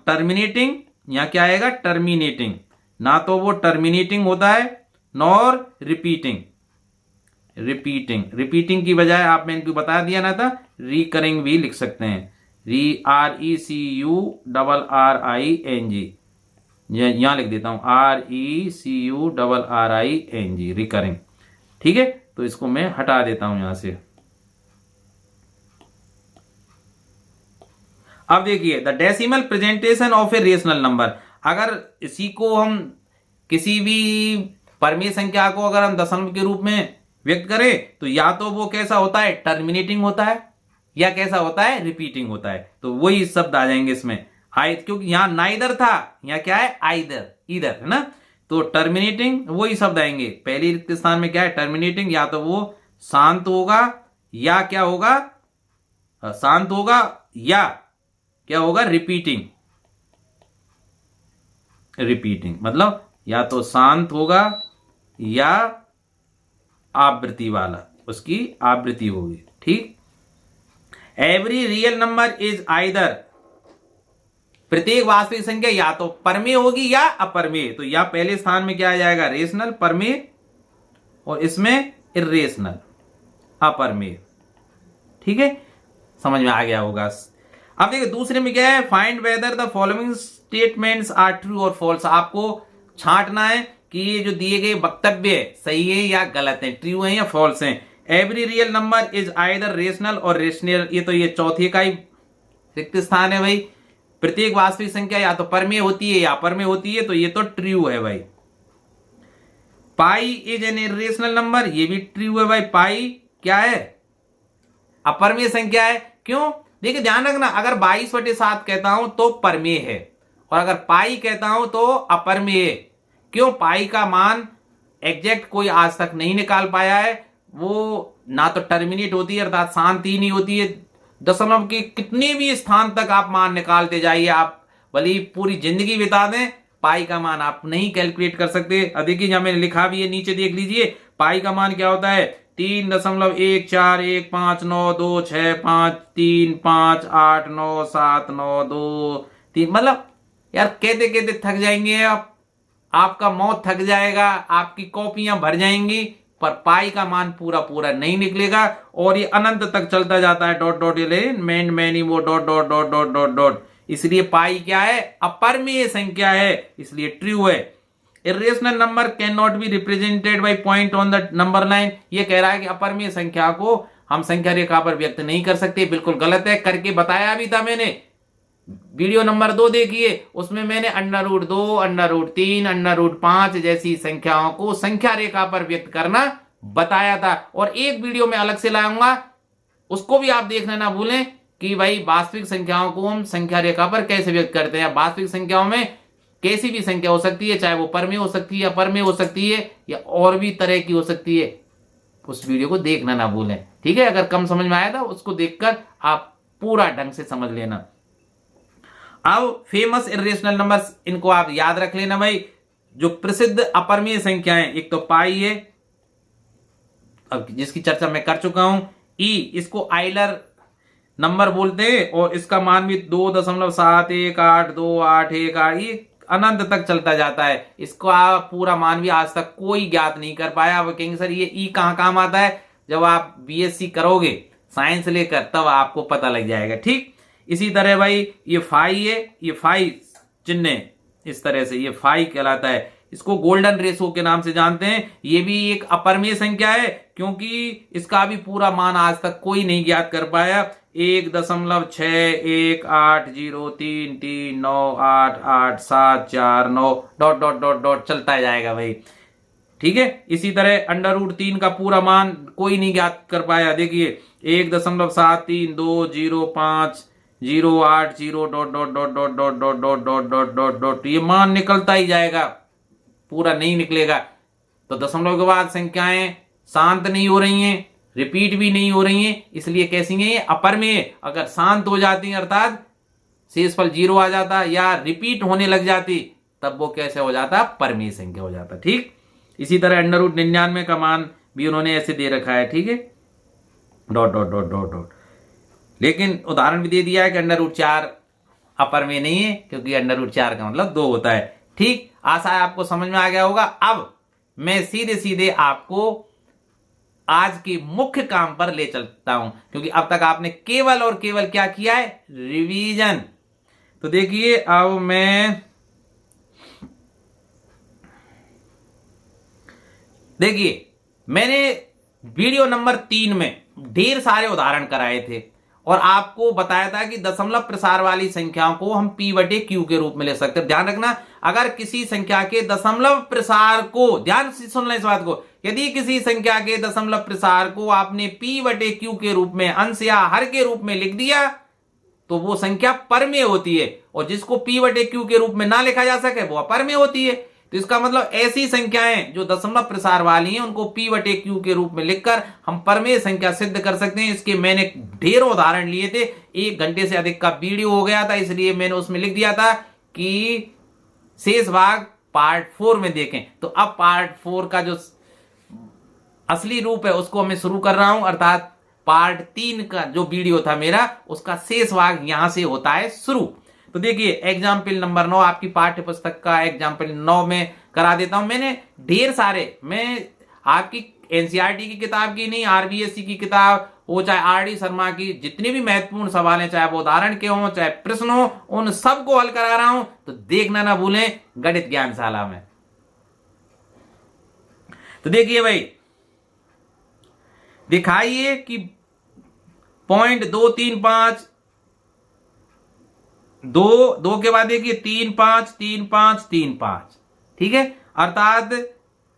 टर्मिनेटिंग, यहां क्या आएगा? टर्मिनेटिंग, ना तो वो टर्मिनेटिंग होता है नॉर रिपीटिंग। रिपीटिंग की बजाय आप मैंने इनको बता दिया ना था, रिकरिंग भी लिख सकते हैं, RECURRING, यहां लिख देता हूं RECURRING, रिकरिंग। ठीक है, तो इसको मैं हटा देता हूं यहां से। अब देखिए, the decimal presentation of a rational number, अगर इसी को हम किसी भी परमेय संख्या को अगर हम दशमलव के रूप में व्यक्त करें तो या तो वो कैसा होता है? टर्मिनेटिंग होता है, या कैसा होता है? रिपीटिंग होता है। तो वही शब्द आ जाएंगे इसमें, क्योंकि यहां नाइदर था, यहां क्या है? आइदर, इधर है ना, तो टर्मिनेटिंग वही शब्द आएंगे। पहली रिक्त स्थान में क्या है? टर्मिनेटिंग, या तो वो शांत होगा या क्या होगा? शांत होगा या क्या होगा? रिपीटिंग मतलब या तो शांत होगा या आवृत्ति वाला, उसकी आवृत्ति होगी। ठीक, every real number is either, प्रत्येक वास्तविक संख्या या तो परमेय होगी या अपरमेय। तो या पहले स्थान में क्या आ जाएगा? रेशनल, परमेय, और इसमें इर्रेशनल, अपरमेय। ठीक है, समझ में आ गया होगा। अब देखिए दूसरे में क्या है? Find whether the following statements are true और फॉल्स। आपको छांटना है कि ये जो दिए गए वक्तव्य सही है या गलत है, ट्रू है या फॉल्स है। Every real number is either rational और रेशनल, ये तो ये चौथे का ही रिक्त स्थान है भाई। प्रत्येक वास्तविक संख्या या तो परमेय होती है या अपरमेय होती है, तो ये तो ट्रू है भाई। Pi is an irrational number, ये भी ट्रू है भाई। पाई क्या है? अपरमेय संख्या है। क्यों? देखिए ध्यान रखना, अगर 22/7 कहता हूं तो परमेय है, और अगर पाई कहता हूं तो अपरमेय है। क्यों? पाई का मान एग्जैक्ट कोई आज तक नहीं निकाल पाया है, वो ना तो टर्मिनेट होती है अर्थात शांत ही नहीं होती है। दशमलव के कितने भी स्थान तक आप मान निकालते जाइए, आप भले पूरी जिंदगी बिता दें, पाई का मान आप नहीं कैलकुलेट कर सकते। अब देखिए जहां मैंने लिखा भी है, नीचे देख लीजिए, पाई का मान क्या होता है? 3.14192635892 मतलब यार कहते कहते थक जाएंगे आप, आपका मौत थक जाएगा, आपकी कॉपियां भर जाएंगी, पर पाई का मान पूरा पूरा नहीं निकलेगा, और ये अनंत तक चलता जाता है। डॉट डॉट मैनी वो dot dot dot dot dot dot. इसलिए पाई क्या है? अपरमेय संख्या है, इसलिए ट्रू है। Irrational number can not be represented by point on the number line, ये कह रहा है कि अपरमेय संख्या को हम संख्या रेखा पर व्यक्त नहीं कर सकते। बिल्कुल गलत है, करके बताया भी था मैंने। वीडियो नंबर 2 देखिए, उसमें मैंने √2, √3, √5 जैसी संख्याओं को संख्या रेखा पर व्यक्त करना बताया था। और एक वीडियो में अलग से लाऊंगा, उसको भी आप देखना ना भूलें कि भाई वास्तविक संख्याओं को हम संख्या रेखा पर कैसे व्यक्त करते हैं। वास्तविक संख्याओं में कैसी भी संख्या हो सकती है, चाहे वो परमेय हो सकती है, अपरमेय हो सकती है, या और भी तरह की हो सकती है। उस वीडियो को देखना ना भूलें, ठीक है। अगर कम समझ में आया था उसको देखकर आप पूरा ढंग से समझ लेना। अब फेमस इर्रेशनल नंबर्स, इनको आप याद रख लेना भाई। जो प्रसिद्ध अपरमेय संख्याएं, एक तो पाई है, अब जिसकी चर्चा मैं कर चुका हूं। ई, इसको आइलर नंबर बोलते हैं, और इसका मान भी 2.7182818, ये अनंत तक चलता जाता है। इसका पूरा मान भी आज तक कोई ज्ञात नहीं कर पाया। वो कहेंगे सर ये ई कहां काम आता है, जब आप बीएससी करोगे साइंस लेकर तब आपको पता लग जाएगा, ठीक। इसी तरह भाई ये फाई है, ये फाई चिन्ह इस तरह से ये फाई कहलाता है। इसको गोल्डन रेशो के नाम से जानते हैं। ये भी एक अपरमेय संख्या है, क्योंकि इसका भी पूरा मान आज तक कोई नहीं ज्ञात कर पाया। 1.61803398874 9 डॉट डॉट डॉट डॉट चलता जाएगा भाई, ठीक है। इसी तरह √3 का पूरा मान कोई नहीं ज्ञात कर पाया। देखिए 1.73200508 ये मान निकलता ही जाएगा, पूरा नहीं निकलेगा। तो दशमलव के बाद संख्याएं शांत नहीं हो रही हैं, रिपीट भी नहीं हो रही हैं, इसलिए कैसी हैं ये अपरमेय। अगर शांत हो जाती हैं अर्थात शेषफल 0 आ जाता या रिपीट होने लग जाती तब वो कैसे हो जाता, परमेय संख्या हो जाता। ठीक। इसी तरह √99 का मान भी उन्होंने ऐसे दे रखा है। ठीक है, dot dot dot dot dot. लेकिन उदाहरण भी दे दिया है कि √4 अपरमेय नहीं है, क्योंकि √4 का मतलब 2 होता है। ठीक, आशा है आपको समझ में आ गया होगा। अब मैं सीधे सीधे आपको आज के मुख्य काम पर ले चलता हूं, क्योंकि अब तक आपने केवल और केवल क्या किया है, रिवीजन। तो देखिए अब मैं मैंने वीडियो नंबर 3 में ढेर सारे उदाहरण कराए थे और आपको बताया था कि दशमलव प्रसार वाली संख्याओं को हम P/Q के रूप में ले सकते हैं। ध्यान रखना, अगर किसी संख्या के दशमलव प्रसार को, ध्यान से सुन लें इस बात को, यदि किसी संख्या के दशमलव प्रसार को आपने P/Q के रूप में, अंश या हर के रूप में लिख दिया तो वो संख्या परमेय होती है, और जिसको P/Q के रूप में ना लिखा जा सके वो अपरमेय होती है। तो इसका मतलब ऐसी संख्याएं जो दशमलव प्रसार वाली हैं उनको P/Q के रूप में लिखकर हम परमेय संख्या सिद्ध कर सकते हैं। इसके मैंने ढेरों उदाहरण लिए थे, 1 घंटे से अधिक का वीडियो हो गया था, इसलिए मैंने उसमें लिख दिया था कि शेष भाग पार्ट 4 में देखें। तो अब पार्ट 4 का जो असली रूप है उसको मैं शुरू कर रहा हूं, अर्थात पार्ट 3 का जो वीडियो था मेरा उसका शेष भाग यहां से होता है शुरू। तो देखिए एग्जाम्पल नंबर 9 आपकी पाठ्य पुस्तक का एग्जाम्पल 9 में करा देता हूं। मैंने ढेर सारे, मैं आपकी एनसीईआरटी की किताब की नहीं, आरबीएससी की किताब हो चाहे आरडी शर्मा की, जितने भी महत्वपूर्ण सवाल हैं, चाहे वो उदाहरण के हों चाहे प्रश्न हो, उन सबको हल करा रहा हूं। तो देखना ना भूलें गणित ज्ञानशाला में। तो देखिए भाई, दिखाइए कि 0.235 दो के बाद देखिए 3 5 3 5 3 5, ठीक है, अर्थात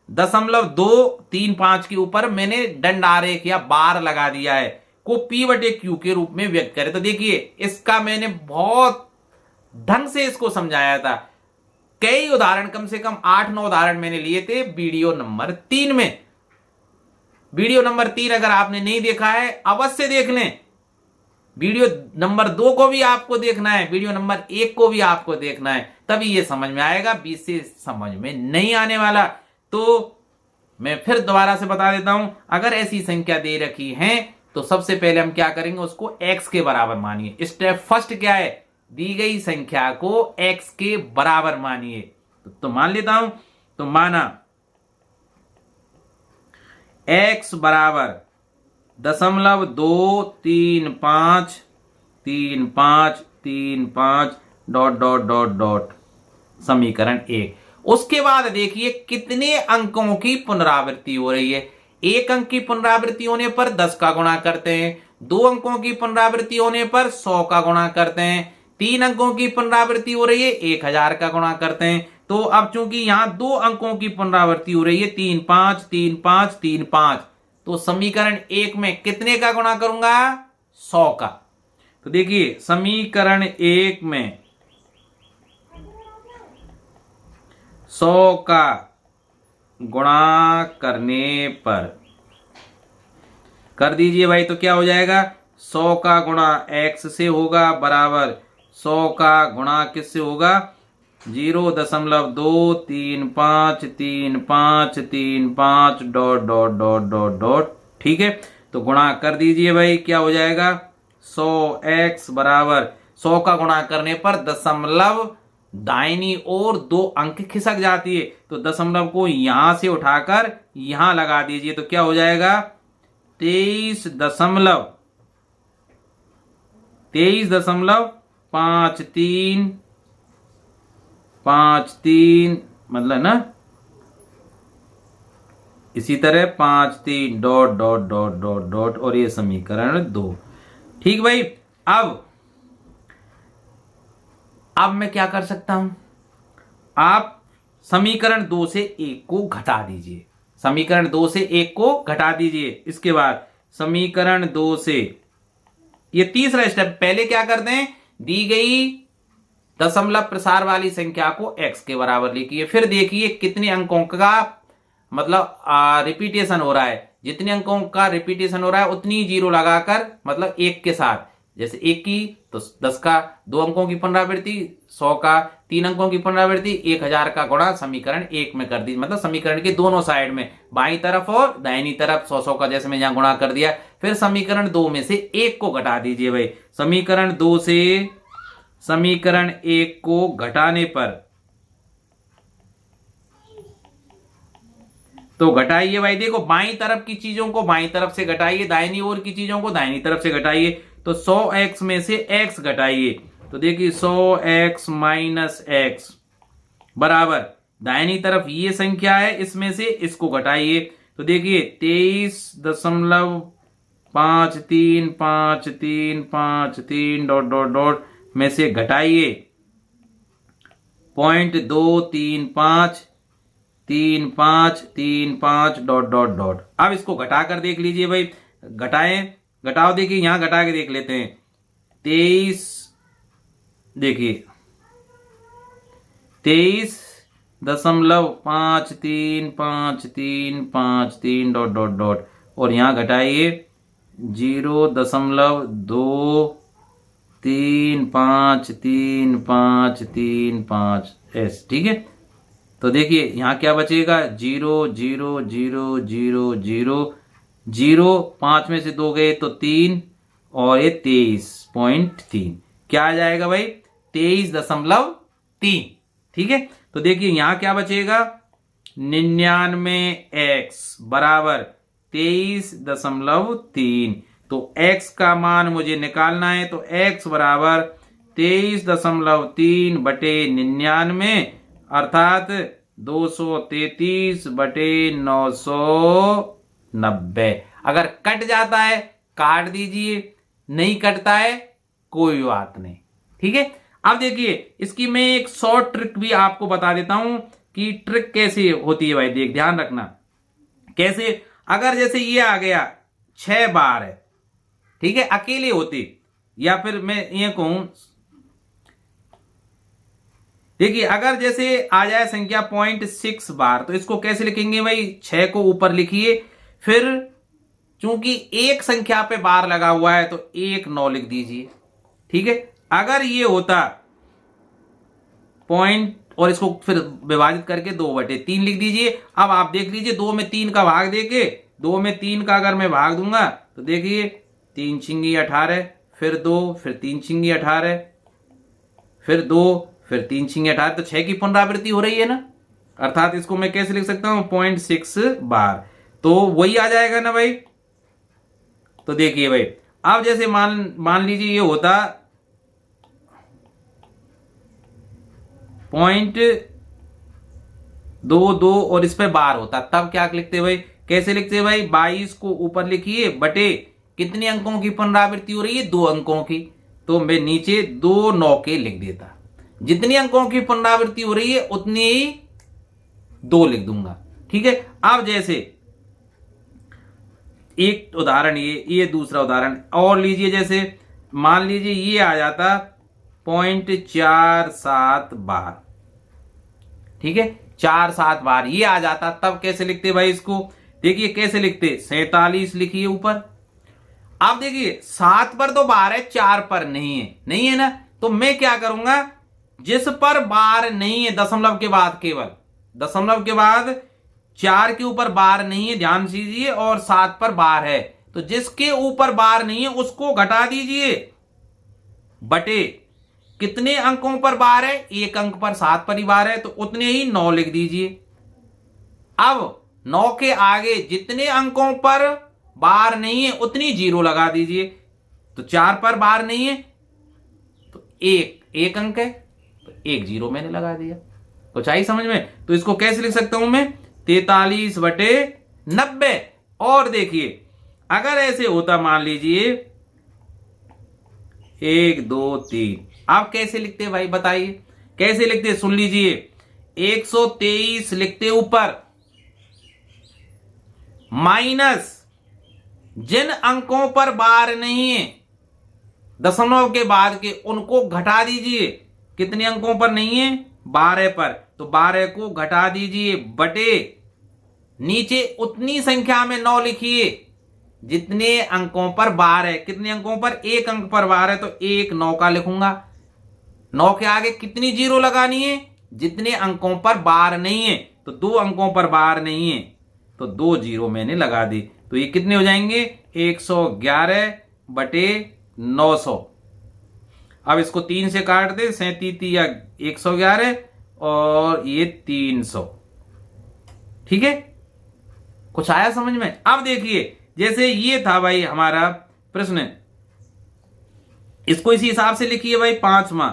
0.235 के ऊपर मैंने दंड आरेख या बार लगा दिया है को P/Q के रूप में व्यक्त करे। तो देखिए इसका मैंने बहुत ढंग से इसको समझाया था, कई उदाहरण, कम से कम 8-9 उदाहरण मैंने लिए थे वीडियो नंबर 3 में। वीडियो नंबर 3 अगर आपने नहीं देखा है अवश्य देख लें। वीडियो नंबर 2 को भी आपको देखना है, वीडियो नंबर 1 को भी आपको देखना है, तभी ये समझ में आएगा, बीच से समझ में नहीं आने वाला। तो मैं फिर दोबारा से बता देता हूं, अगर ऐसी संख्या दे रखी है तो सबसे पहले हम क्या करेंगे, उसको x के बराबर मानिए। स्टेप फर्स्ट क्या है, दी गई संख्या को x के बराबर मानिए। तो मान लेता हूं, तो माना x बराबर 0.2353535 ... समीकरण 1। उसके बाद देखिए कितने अंकों की पुनरावृत्ति हो रही है। 1 अंक की पुनरावृत्ति होने पर 10 का गुणा करते हैं, 2 अंकों की पुनरावृत्ति होने पर 100 का गुणा करते हैं, 3 अंकों की पुनरावृत्ति हो रही है 1000 का गुणा करते हैं। तो अब चूंकि यहां 2 अंकों की पुनरावृत्ति हो रही है 3 5 3 5 3 5, तो समीकरण 1 में कितने का गुणा करूंगा, 100 का। तो देखिए समीकरण 1 में 100 का गुणा करने पर कर दीजिए भाई, तो क्या हो जाएगा, 100 का गुणा x से होगा बराबर 100 का गुणा किससे होगा, 0.2353535 ... ठीक है। तो गुणा कर दीजिए भाई, क्या हो जाएगा, 100x बराबर 100 का गुणा करने पर दशमलव दाहिनी ओर 2 अंक खिसक जाती है, तो दशमलव को यहां से उठाकर यहां लगा दीजिए, तो क्या हो जाएगा 23.53 मतलब ना, इसी तरह 53 ... और ये समीकरण 2। ठीक भाई। अब मैं क्या कर सकता हूं, आप समीकरण 2 से 1 को घटा दीजिए। समीकरण 2 से 1 को घटा दीजिए। इसके बाद समीकरण 2 से, ये तीसरा स्टेप, पहले क्या करते हैं, दी गई दशमलव प्रसार वाली संख्या को x के बराबर लिखिए, फिर देखिए कितने अंकों का मतलब रिपीटेशन हो रहा है, जितने अंकों का रिपीटेशन हो रहा है उतनी जीरो लगाकर, मतलब 1 के साथ, जैसे 1 की तो 10 का 2 अंकों की पुनरावृत्ति, 100 का 3 अंकों की पुनरावृत्ति, 1000 का गुणा समीकरण 1 में कर दी, मतलब समीकरण के दोनों साइड में, बाईं तरफ और दाहिनी तरफ 100 का, जैसे मैं यहां गुणा कर दिया। फिर समीकरण 2 में से 1 को घटा दीजिए भाई। समीकरण 2 से समीकरण 1 को घटाने पर, तो घटाइए भाई, देखो बाईं तरफ की चीजों को बाईं तरफ से घटाइए, दाहिनी ओर की चीजों को दाहिनी तरफ से घटाइए। तो 100x में से x घटाइए, तो देखिए 100x माइनस x बराबर, दाहिनी तरफ ये संख्या है, इसमें से इसको घटाइए, तो देखिए 23.535353 डॉट डॉट डॉट में से घटाइए 0.2353535 डॉट डॉट डॉट। अब इसको घटाकर देख लीजिए भाई, घटाओ, देखिए यहां घटा के देख लेते हैं। 23, देखिए 23.535353 डॉट डॉट डॉट, और यहां घटाइए 0.2353535 एस, ठीक है। तो देखिए यहां क्या बचेगा, 0.00000, 5 में से 2 गए तो 3, और ये 23.3, क्या आ जाएगा भाई, 23.3, ठीक है। तो देखिए यहां क्या बचेगा, 99x बराबर 23.3, तो x का मान मुझे निकालना है, तो x बराबर 23.3 बटे 99, अर्थात 233 बटे 990। अगर कट जाता है काट दीजिए, नहीं कटता है कोई बात नहीं, ठीक है। अब देखिए इसकी मैं एक शॉर्ट ट्रिक भी आपको बता देता हूं कि ट्रिक कैसे होती है भाई, ध्यान रखना कैसे। अगर जैसे ये आ गया 6 बार है, ठीक है, अकेले होते, या फिर मैं ये कहूं, देखिए अगर जैसे आ जाए संख्या 0.6 बार, तो इसको कैसे लिखेंगे भाई, 6 को ऊपर लिखिए, फिर चूंकि एक संख्या पे बार लगा हुआ है तो 1 9 लिख दीजिए, ठीक है। अगर ये होता पॉइंट, और इसको फिर विभाजित करके 2/3 लिख दीजिए। अब आप देख लीजिए 2 में 3 का भाग देके, 2 में 3 का अगर मैं भाग दूंगा तो देखिए 3 छिंगी 18, फिर 2, फिर 3 छिंगी 18, फिर 2, फिर 3 छिंगी 18, तो 6 की पुनरावृत्ति हो रही है ना, अर्थात इसको मैं कैसे लिख सकता हूं, 0.6 बार, तो वही आ जाएगा ना भाई। तो देखिए भाई, अब जैसे मान लीजिए ये होता 0.22 और इस पे बार होता, तब क्या लिखते भाई, कैसे लिखते भाई, 22 को ऊपर लिखिए बटे कितने अंकों की पुनरावृत्ति हो रही है, 2 अंकों की, तो मैं नीचे 2 9 के लिख देता, जितनी अंकों की पुनरावृत्ति हो रही है उतनी ही 2 लिख दूंगा, ठीक है। अब जैसे एक उदाहरण, ये दूसरा उदाहरण और लीजिए, जैसे मान लीजिए ये आ जाता 0.47 बार, ठीक है, 47 बार ये आ जाता, तब कैसे लिखते भाई इसको, देखिए कैसे लिखते, 47 लिखिए ऊपर। अब देखिए 7 पर तो बार है, 4 पर नहीं है ना, तो मैं क्या करूंगा, जिस पर बार नहीं है दशमलव के बाद, केवल दशमलव के बाद 4 के ऊपर बार नहीं है, ध्यान दीजिए, और 7 पर बार है, तो जिसके ऊपर बार नहीं है उसको घटा दीजिए बटे कितने अंकों पर बार है, 1 अंक पर, 7 पर ही बार है, तो उतने ही 9 लिख दीजिए। अब 9 के आगे जितने अंकों पर बार नहीं है उतनी 0 लगा दीजिए, तो 4 पर बार नहीं है तो एक अंक है, तो 1 0 मैंने लगा दिया। कुछ आई समझ में, तो इसको कैसे लिख सकता हूं मैं, 43 बटे 90। और देखिए अगर ऐसे होता, मान लीजिए 1 2 3, आप कैसे लिखते भाई बताइए, कैसे लिखते, सुन लीजिए, 123 लिखते ऊपर, माइनस जिन अंकों पर बार नहीं है दशमलव के बाद के, उनको घटा दीजिए। कितने अंकों पर नहीं है? 12 पर, तो 12 को घटा दीजिए बटे नीचे उतनी संख्या में 9 लिखिए जितने अंकों पर बार है। कितने अंकों पर? 1 अंक पर बार है, तो 1 9 का लिखूंगा। 9 के आगे कितनी जीरो लगानी है? जितने अंकों पर बार नहीं है, तो 2 अंकों पर बार नहीं है तो 2 जीरो मैंने लगा दी। तो ये कितने हो जाएंगे? 111 बटे 900। अब इसको 3 से काट दे, 37 या 111 और ये 300। ठीक है, कुछ आया समझ में? अब देखिए, जैसे ये था भाई हमारा प्रश्न, इसको इसी हिसाब से लिखिए भाई। 5वां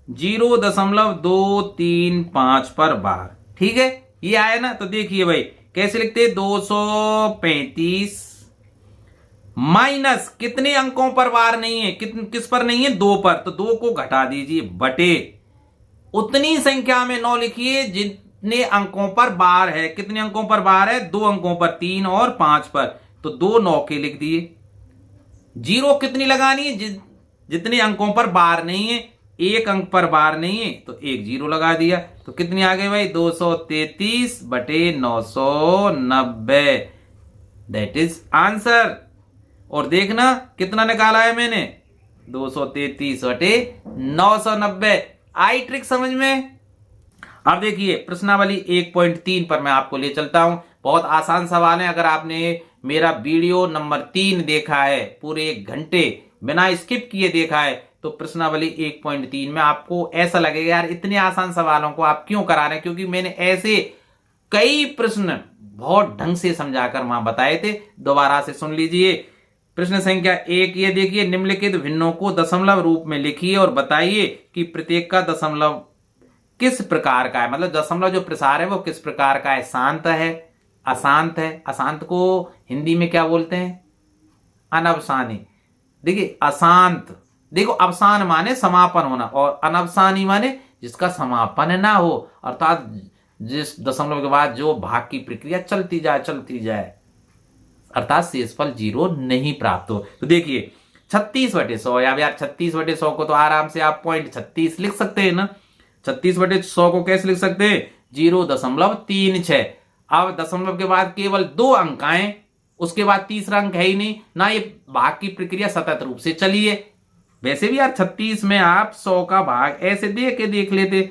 0.235 पर बार। ठीक है, ये आया ना? तो देखिए भाई कैसे लिखते हैं? 235 माइनस कितने अंकों पर बार नहीं है? किस पर नहीं है? 2 पर, तो 2 को घटा दीजिए बटे उतनी संख्या में 9 लिखिए जितने अंकों पर बार है। कितने अंकों पर बार है? 2 अंकों पर, 3 और 5 पर, तो 2 9 के लिख दिए। जीरो कितनी लगानी है? जितने अंकों पर बार नहीं है। 1 अंक पर बार नहीं है तो 1 जीरो लगा दिया। तो कितनी आ गई भाई? 233 बटे 990। That is answer. और देखना कितना निकाला है मैंने? 233 बटे 990। आई ट्रिक समझ में? अब देखिए प्रश्नावली 1.3 पर मैं आपको ले चलता हूं। बहुत आसान सवाल है। अगर आपने मेरा वीडियो नंबर 3 देखा है, पूरे 1 घंटे बिना स्किप किए देखा है, तो प्रश्नावली 1.3 में आपको ऐसा लगेगा यार इतने आसान सवालों को आप क्यों करा रहे हैं, क्योंकि मैंने ऐसे कई प्रश्न बहुत ढंग से समझाकर वहां बताए थे। दोबारा से सुन लीजिए। प्रश्न संख्या 1 ये देखिए, निम्नलिखित भिन्नों को दशमलव रूप में लिखिए और बताइए कि प्रत्येक का दशमलव किस प्रकार का है। मतलब दशमलव जो प्रसार है वो किस प्रकार का है? शांत है, अशांत है। अशांत को हिंदी में क्या बोलते हैं? अनवसानी। देखिए अशांत, देखो अवसान माने समापन होना, और अनवसानी माने जिसका समापन ना हो, अर्थात जिस दशमलव के बाद जो भाग की प्रक्रिया चलती जाए, अर्थात शेषफल 0 नहीं प्राप्त हो। तो देखिए 36/100, यार 36/100 को तो आराम से आप 0.36 लिख सकते हैं ना। 36/100 को कैसे लिख सकते हैं? 0.36। अब दशमलव के बाद केवल 2 अंक आए, उसके बाद तीसरा अंक है ही नहीं ना, ये भाग की प्रक्रिया सतत रूप से चली है। वैसे भी यार 36 में आप 100 का भाग ऐसे देख लेते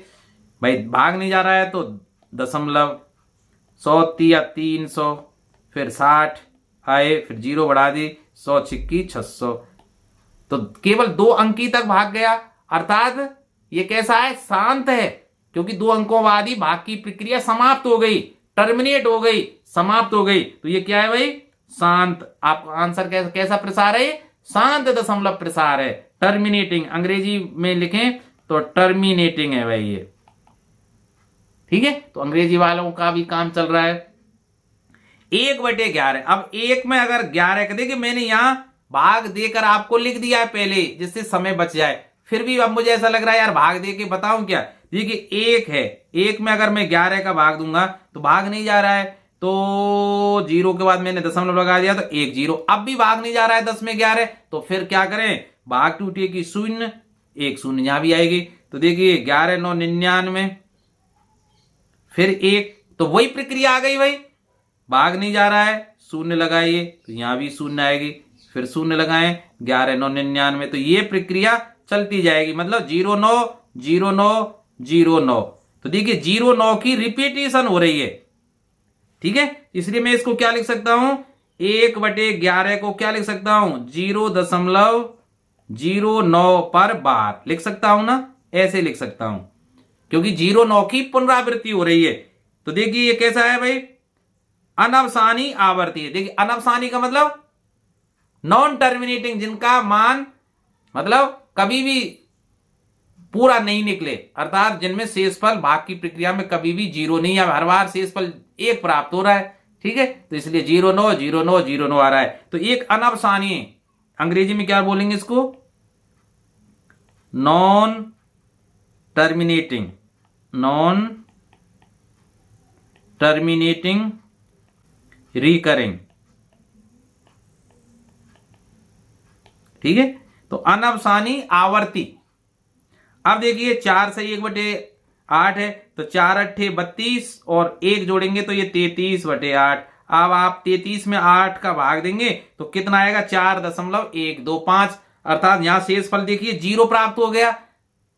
भाई। भाग नहीं जा रहा है तो दशमलव 100 या 300, फिर 60 आए, फिर 0 बढ़ा दी, 100 छिक्की 600, तो केवल 2 अंकी तक भाग गया। अर्थात ये कैसा है? शांत है, क्योंकि 2 अंकों बाद ही भाग की प्रक्रिया समाप्त हो गई, टर्मिनेट हो गई, समाप्त हो गई। तो ये क्या है भाई? शांत। आपका आंसर कैसा प्रसार है? शांत दशमलव प्रसार है, टर्मिनेटिंग। अंग्रेजी में लिखें तो टर्मिनेटिंग है भाई ये। ठीक है, तो अंग्रेजी वालों का भी काम चल रहा है। 1/11। अब 1 में अगर 11 का, देखिए मैंने यहां भाग देकर आपको लिख दिया है पहले, जिससे समय बच जाए। फिर भी अब मुझे ऐसा लग रहा है यार भाग दे के बताऊं क्या। देखिए 1 है, 1 में अगर मैं 11 का भाग दूंगा तो भाग नहीं जा रहा है, तो 0 के बाद मैंने दशमलव लगा दिया तो 1 0। अब भी भाग नहीं जा रहा है 10 में 11, तो फिर क्या करें? भाग टूटेगी 0, 1 0 यहां भी आएगी। तो देखिए 11 9 99, फिर 1, तो वही प्रक्रिया आ गई भाई। भाग नहीं जा रहा है, 0 लगाइए तो यहां भी 0 आएगी, फिर 0 लगाएं, 11 9 99, तो ये प्रक्रिया चलती जाएगी। मतलब 0 9 0 9 0 9। तो देखिए 0 9 की रिपीटेशन हो रही है। ठीक है, इसलिए मैं इसको क्या लिख सकता हूं? 1/11 को क्या लिख सकता हूं? 0.09 पर बार लिख सकता हूं ना, ऐसे लिख सकता हूं, क्योंकि 0 9 की पुनरावृत्ति हो रही है। तो देखिए ये कैसा है भाई? अनवसानी आवर्ती है। देखिए अनवसानी का मतलब नॉन टर्मिनेटिंग, जिनका मान मतलब कभी भी पूरा नहीं निकले, अर्थात जिनमें शेषफल भाग की प्रक्रिया में कभी भी 0 नहीं है, हर बार शेषफल 1 प्राप्त हो रहा है। ठीक है, तो इसलिए 0 9 0 9 0 9 आ रहा है। तो एक अनवसानी, अंग्रेजी में क्या बोलेंगे इसको? Non terminating, non terminating recurring. ठीक है, तो अनवसानी आवर्ती। अब देखिए 4 से 1/8 है, तो 4 अट्ठे 32 और 1 जोड़ेंगे तो ये 33/8। अब आप 33 में 8 का भाग देंगे तो कितना आएगा, 4.125। अर्थात यहां शेषफल देखिए 0 प्राप्त हो गया।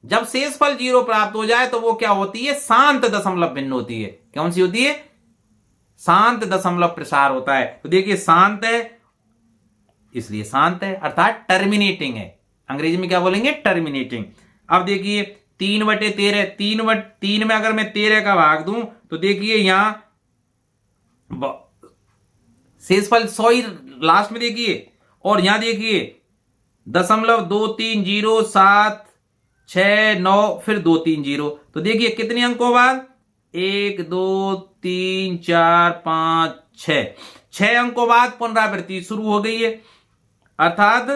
जब शेषफल 0 प्राप्त हो जाए तो वो क्या होती है, शांत दशमलव भिन्न होती है। कौन सी होती है, शांत दशमलव प्रसार होता है। तो देखिए शांत है, इसलिए शांत है, अर्थात टर्मिनेटिंग है। अंग्रेजी में क्या बोलेंगे, टर्मिनेटिंग। अब देखिए 3/13, 3 में अगर मैं 13 का भाग दूं तो देखिए यहां शेषफल 100 ही लास्ट में देखिए, और यहां देखिए 0.230769 फिर 230। तो देखिए कितने अंकों बाद, 1 2 3 4 5 6, 6 अंकों बाद पुनरावृत्ति शुरू हो गई है। अर्थात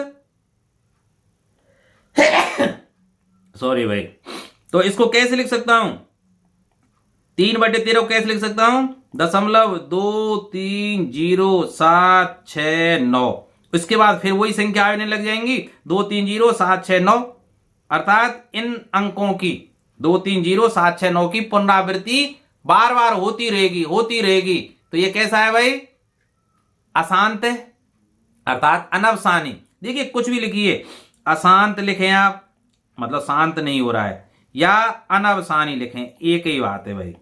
सॉरी भाई, तो इसको कैसे लिख सकता हूं, 3/13 को कैसे लिख सकता हूं, 0.230769। इसके बाद फिर वही संख्या आने लग जाएंगी, 230769। अर्थात इन अंकों की 230769 की पुनरावृत्ति बार बार होती रहेगी। तो ये कैसा है भाई, अशांत है, अर्थात अनवसानी। देखिए कुछ भी लिखिए, अशांत लिखें आप मतलब शांत नहीं हो रहा है, या अनवसानी लिखें एक ही बात है भाई।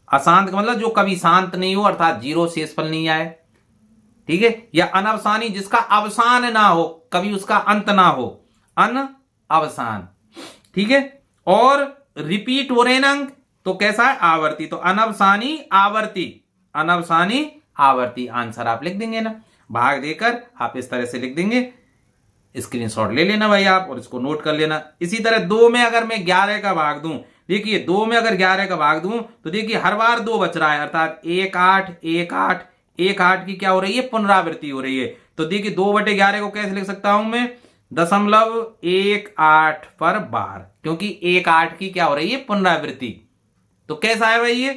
अशांत का मतलब जो कभी शांत नहीं हो, अर्थात 0 शेषफल नहीं आए। ठीक है, या अनवसानी जिसका अवसान ना हो, कभी उसका अंत ना हो, अनवसान। ठीक है, और रिपीट हो रहे अंक तो कैसा है, आवर्ती। तो अनवसानी आवर्ती, अनवसानी आवर्ती। आंसर आप लिख देंगे ना, भाग देकर आप इस तरह से लिख देंगे। स्क्रीनशॉट ले लेना भाई आप और इसको नोट कर लेना। इसी तरह 2 में अगर मैं 11 का भाग दूं, देखिए 2 में अगर 11 का भाग दूं तो देखिए हर बार 2 बच रहा है, अर्थात 1 8 1 8 1 8 की क्या हो रही है, पुनरावृत्ति हो रही है। तो देखिए 2/11 को कैसे लिख सकता हूं मैं, 0.18 पर बार, क्योंकि 1 8 की क्या हो रही है, पुनरावृत्ति। तो कैसा है भाई ये,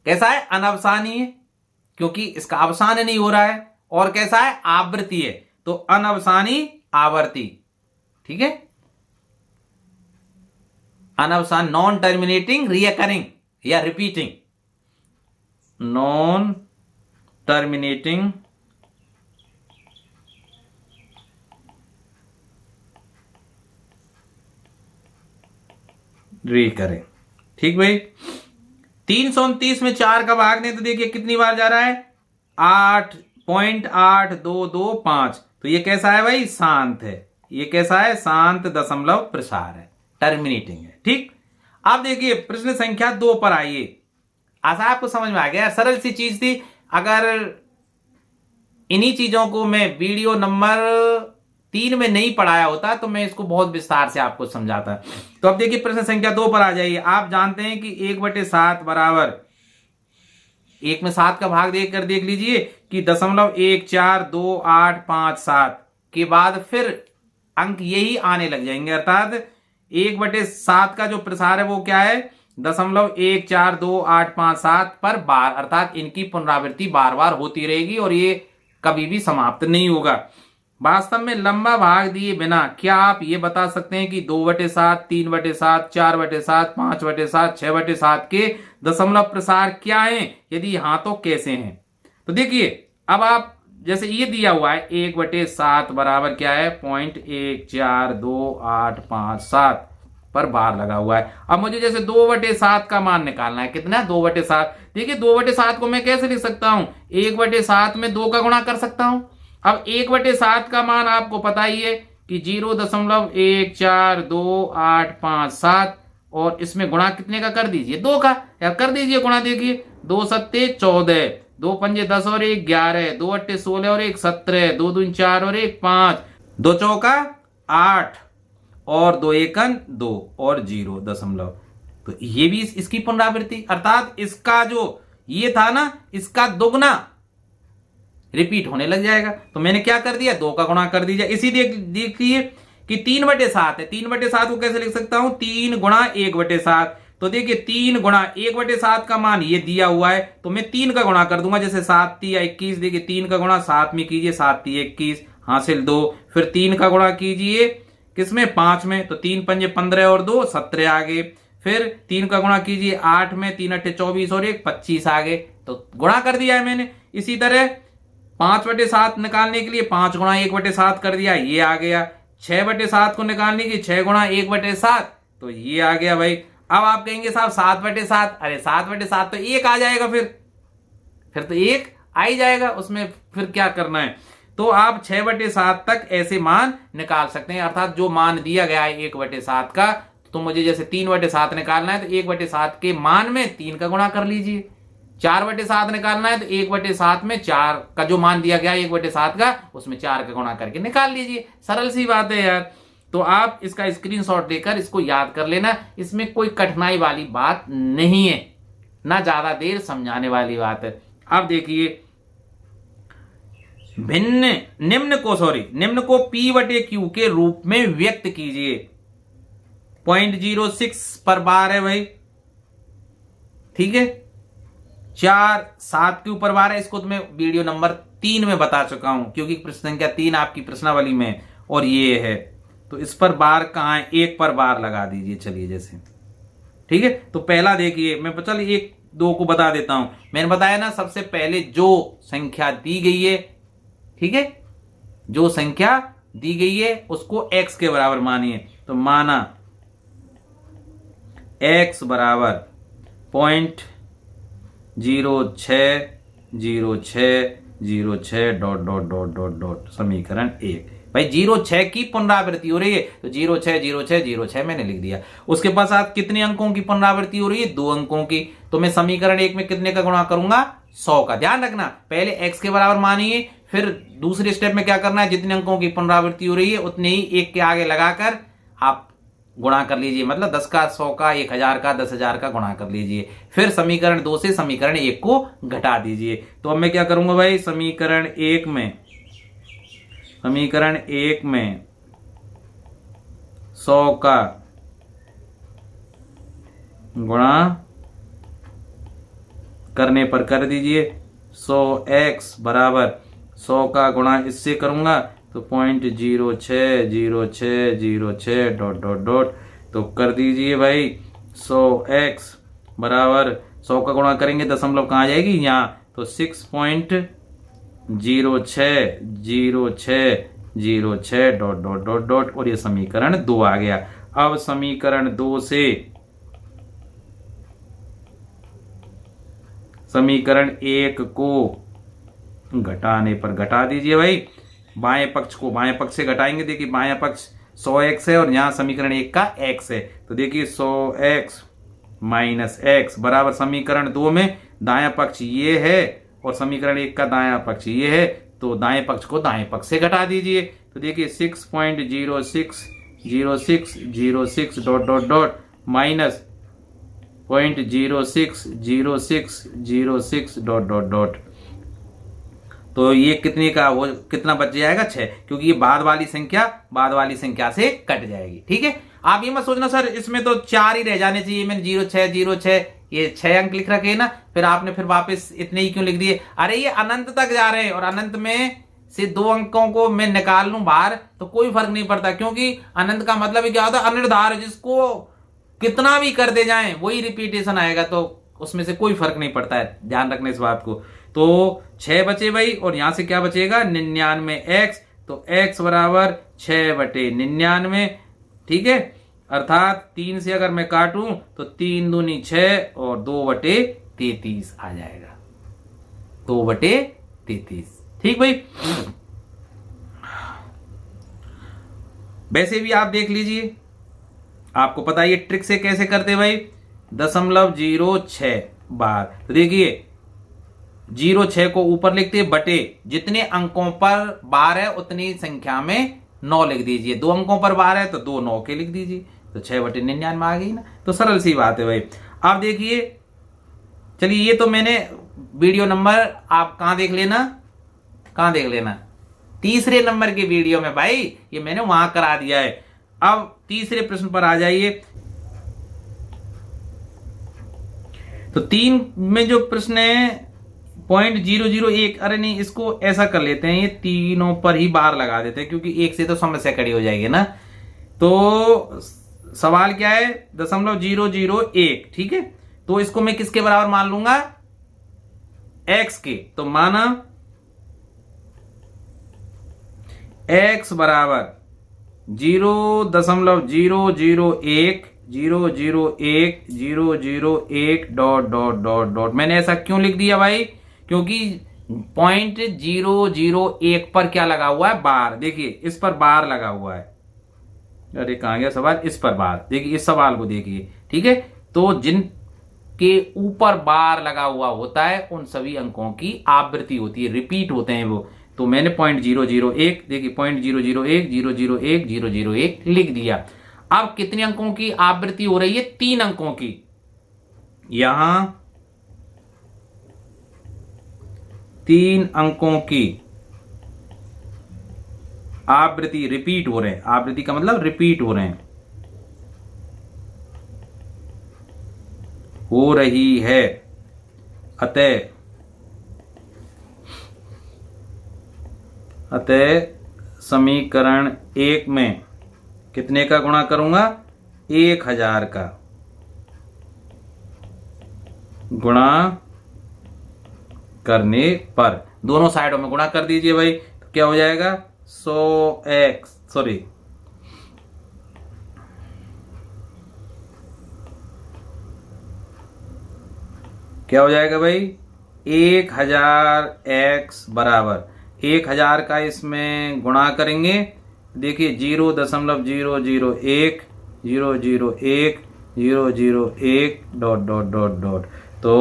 कैसा है, अनवसानी है क्योंकि इसका अवसान नहीं हो रहा है, और कैसा है, आवृत्ति है। तो अनवसानी आवर्ती। ठीक है, अनवसान, नॉन टर्मिनेटिंग रिकरिंग या रिपीटिंग, नॉन टर्मिनेटिंग रिकरिंग। ठीक भाई, 329 में 4 का भाग दें तो देखिए कितनी बार जा रहा है, 8.8225। तो ये कैसा है भाई, शांत है। ये कैसा है, शांत दशमलव प्रसार है, टर्मिनेटिंग है। ठीक, अब देखिए प्रश्न संख्या 2 पर आइए। आशा आपको समझ में आ गया, सरल सी चीज थी। अगर इन्हीं चीजों को मैं वीडियो नंबर 3 में नहीं पढ़ाया होता तो मैं इसको बहुत विस्तार से आपको समझाता। तो अब देखिए प्रश्न संख्या 2 पर आ जाइए। आप जानते हैं कि 1/7 बराबर 1 में 7 का भाग देकर देख लीजिए कि 0.142857 के बाद फिर अंक यही आने लग जाएंगे। अर्थात 1/7 का जो प्रसार है वो क्या है, 0.142857 पर बार। अर्थात इनकी पुनरावृत्ति बार बार होती रहेगी और ये कभी भी समाप्त नहीं होगा। वास्तव में लंबा भाग दिए बिना क्या आप ये बता सकते हैं कि 2/7, 3/7, 4/7, 5/7, 6/7 के दशमलव प्रसार क्या हैं? यदि हाँ तो कैसे हैं? तो देखिए अब आप जैसे ये दिया हुआ है 1/7 बराबर क्या है, 0.142857 पर बार लगा हुआ है। अब मुझे जैसे 2/7 का मान निकालना है, कितना, 2/7। देखिए 2/7 को मैं कैसे लिख सकता हूं, 1/7 में 2 का गुणा कर सकता हूं। अब 1/7 का मान आपको पता ही है कि 0.142857 और इसमें गुणा कितने का कर दीजिए, 2 का, या कर दीजिए गुणा। देखिए 2 सत्ते 14, 2 पंजे 10 और 1 11, 2 अट्ठे 16 और 1 17, 2 दूनी 4 और 1 5, 2 चौका 8 और 2 एकन 2 और 0 दशमलव। तो ये भी इसकी पुनरावृत्ति, अर्थात इसका जो ये था ना, इसका दोगुना रिपीट होने लग जाएगा। तो मैंने क्या कर दिया, 2 का गुणा कर दीजिए। इसी देखिए कि 3/7 है, 3/7 को कैसे लिख सकता हूं, 3 गुणा 1/7। तो देखिए 3 गुणा 1/7 का मान ये दिया हुआ है, तो मैं 3 का गुणा कर दूंगा, जैसे 7 3 21। देखिए 3 का गुणा 7 में कीजिए, 7 3 21 हासिल 2। फिर 3 का गुणा कीजिए किसमें, 5 में, तो 3 पंजे 15 और 2 17 आ गए। फिर 3 का गुणा कीजिए 8 में, 3 8 24 और 1 25 आ गए, तो गुणा कर दिया है मैंने। इसी तरह 5/7 निकालने के लिए 5 गुणा 1/7 कर दिया, ये आ गया। 6/7 को निकालने की 6 गुणा 1/7, तो ये आ गया भाई। अब आप कहेंगे साहब 7/7, अरे 7/7 तो 1 आ जाएगा, फिर तो 1 आ ही जाएगा, उसमें फिर क्या करना है। तो आप 6/7 तक ऐसे मान निकाल सकते हैं, अर्थात जो मान दिया गया है 1/7 का, तो मुझे जैसे 3/7 निकालना है तो 1/7 के मान में 3 का गुणा कर लीजिए। 4/7 निकालना है तो 1/7 में 4 का जो मान दिया गया 1/7 का, उसमें 4 का गुणा करके निकाल लीजिए। सरल सी बात है यार। तो आप इसका स्क्रीनशॉट लेकर इसको याद कर लेना, इसमें कोई कठिनाई वाली बात नहीं है, ना ज्यादा देर समझाने वाली बात है। अब देखिए निम्न को P/Q के रूप में व्यक्त कीजिए। 0.06 पर बार है भाई, ठीक है। 4 7 के ऊपर बार है, इसको तो मैं वीडियो नंबर 3 में बता चुका हूं, क्योंकि प्रश्न संख्या 3 आपकी प्रश्नावली में, और ये है, तो इस पर बार कहां है, 1 पर बार लगा दीजिए। चलिए जैसे, ठीक है। तो पहला देखिए, मैं चल 1 2 को बता देता हूं। मैंने बताया ना, सबसे पहले जो संख्या दी गई है, ठीक है, जो संख्या दी गई है उसको x के बराबर मानिए। तो माना x बराबर 0.060606 समीकरण 1। भाई 06 की पुनरावृत्ति हो रही है, तो 060606 मैंने लिख दिया। उसके पश्चात कितने अंकों की पुनरावृत्ति हो रही है, 2 अंकों की। तो मैं समीकरण 1 में कितने का गुणा करूंगा, 100 का। ध्यान रखना, पहले x के बराबर मानिए, फिर दूसरे स्टेप में क्या करना है, जितने अंकों की पुनरावृत्ति हो रही है उतने ही 1 के आगे लगाकर आप गुणा कर लीजिए, मतलब 10 का 100 का 1000 का 10,000 का गुणा कर लीजिए। फिर समीकरण 2 से समीकरण 1 को घटा दीजिए। तो अब मैं क्या करूंगा भाई, समीकरण 1 में 100 का गुणा करने पर कर दीजिए। 100x बराबर 100 का गुणा इससे करूंगा तो 0.060606 ... तो कर दीजिए भाई। 100x बराबर 100 का गुणा करेंगे, दशमलव कहाँ आ जाएगी, यहाँ, तो 6.060606 ... और ये समीकरण 2 आ गया। अब समीकरण 2 से समीकरण 1 को घटाने पर घटा दीजिए भाई। बाएं पक्ष को बाएं पक्ष से घटाएंगे। देखिए बाएं पक्ष 100x है और यहां समीकरण 1 का x है, तो देखिए 100x माइनस x बराबर समीकरण 2 में दायां पक्ष ये है और समीकरण 1 का दायां पक्ष ये है, तो दाएं पक्ष को दाएं पक्ष से घटा दीजिए। तो देखिए 6.060606 ... माइनस 0.060606 ... तो ये कितने का, वो कितना बच जाएगा, 6, क्योंकि ये बाद वाली संख्या से कट जाएगी। ठीक है, आप ये मत सोचना सर इसमें तो 4 ही रह जाने चाहिए, मैंने 0606 ये 6 अंक लिख रखे ना, फिर आपने फिर वापस इतने ही क्यों लिख दिए। अरे ये अनंत तक जा रहे हैं और अनंत में से 2 अंकों को मैं निकाल लूं बाहर तो कोई फर्क नहीं पड़ता, क्योंकि अनंत का मतलब ही क्या होता है, अनिर्धार, जिसको कितना भी कर दे जाएं वही रिपीटेशन आएगा, तो उसमें से कोई फर्क नहीं पड़ता है। ध्यान रखना इस बात को। तो 6 बचे भाई और यहां से क्या बचेगा, 99x, तो x बराबर 6/99। ठीक है, अर्थात 3 से अगर मैं काटूं तो 3 दूनी 6 और 2/33 आ जाएगा, 2/33। ठीक भाई, वैसे भी आप देख लीजिए, आपको पता है ये ट्रिक से कैसे करते भाई, 0.06 बार। तो देखिए 06 को ऊपर लिखते बटे जितने अंकों पर बार है उतनी संख्या में 9 लिख दीजिए, 2 अंकों पर बार है तो 2 9 के लिख दीजिए, तो 6/99 आ गई ना। तो सरल सी बात है भाई। आप देखिए, चलिए ये तो मैंने वीडियो नंबर, आप कहां देख लेना, तीसरे नंबर के वीडियो में भाई, ये मैंने वहां करा दिया है। अब तीसरे प्रश्न पर आ जाइए। तो 3 में जो प्रश्न है 0.001, अरे नहीं इसको ऐसा कर लेते हैं, ये तीनों पर ही बार लगा देते हैं क्योंकि एक से तो समस्या खड़ी हो जाएगी ना। तो सवाल क्या है 0.001, ठीक है। तो इसको मैं किसके बराबर मान लूंगा, x के। तो माना x बराबर 0.001 डॉट डॉट डॉट डॉट। मैंने ऐसा क्यों लिख दिया भाई, क्योंकि 0.001 पर क्या लगा हुआ है, बार। देखिए इस पर बार लगा हुआ है, अरे कहां गया सवाल, इस पर बार। देखिए इस सवाल को देखिए, ठीक है। तो जिन के ऊपर बार लगा हुआ होता है उन सभी अंकों की आवृत्ति होती है, रिपीट होते हैं वो। तो मैंने 0.001, देखिए 0.001 001 001 लिख दिया। अब कितने अंकों की आवृत्ति हो रही है, 3 अंकों की। यहां 3 अंकों की आवृत्ति रिपीट हो रहे हैं, आवृत्ति का मतलब रिपीट हो रहे हैं, हो रही है। अतः समीकरण 1 में कितने का गुणा करूंगा, 1000 का गुणा करने पर, दोनों साइडों में गुणा कर दीजिए भाई। तो क्या हो जाएगा 100x, सॉरी क्या हो जाएगा भाई 1000x बराबर 1000 का इसमें गुणा करेंगे। देखिए 0.001 001 001 डॉट डॉट डॉट डॉट। तो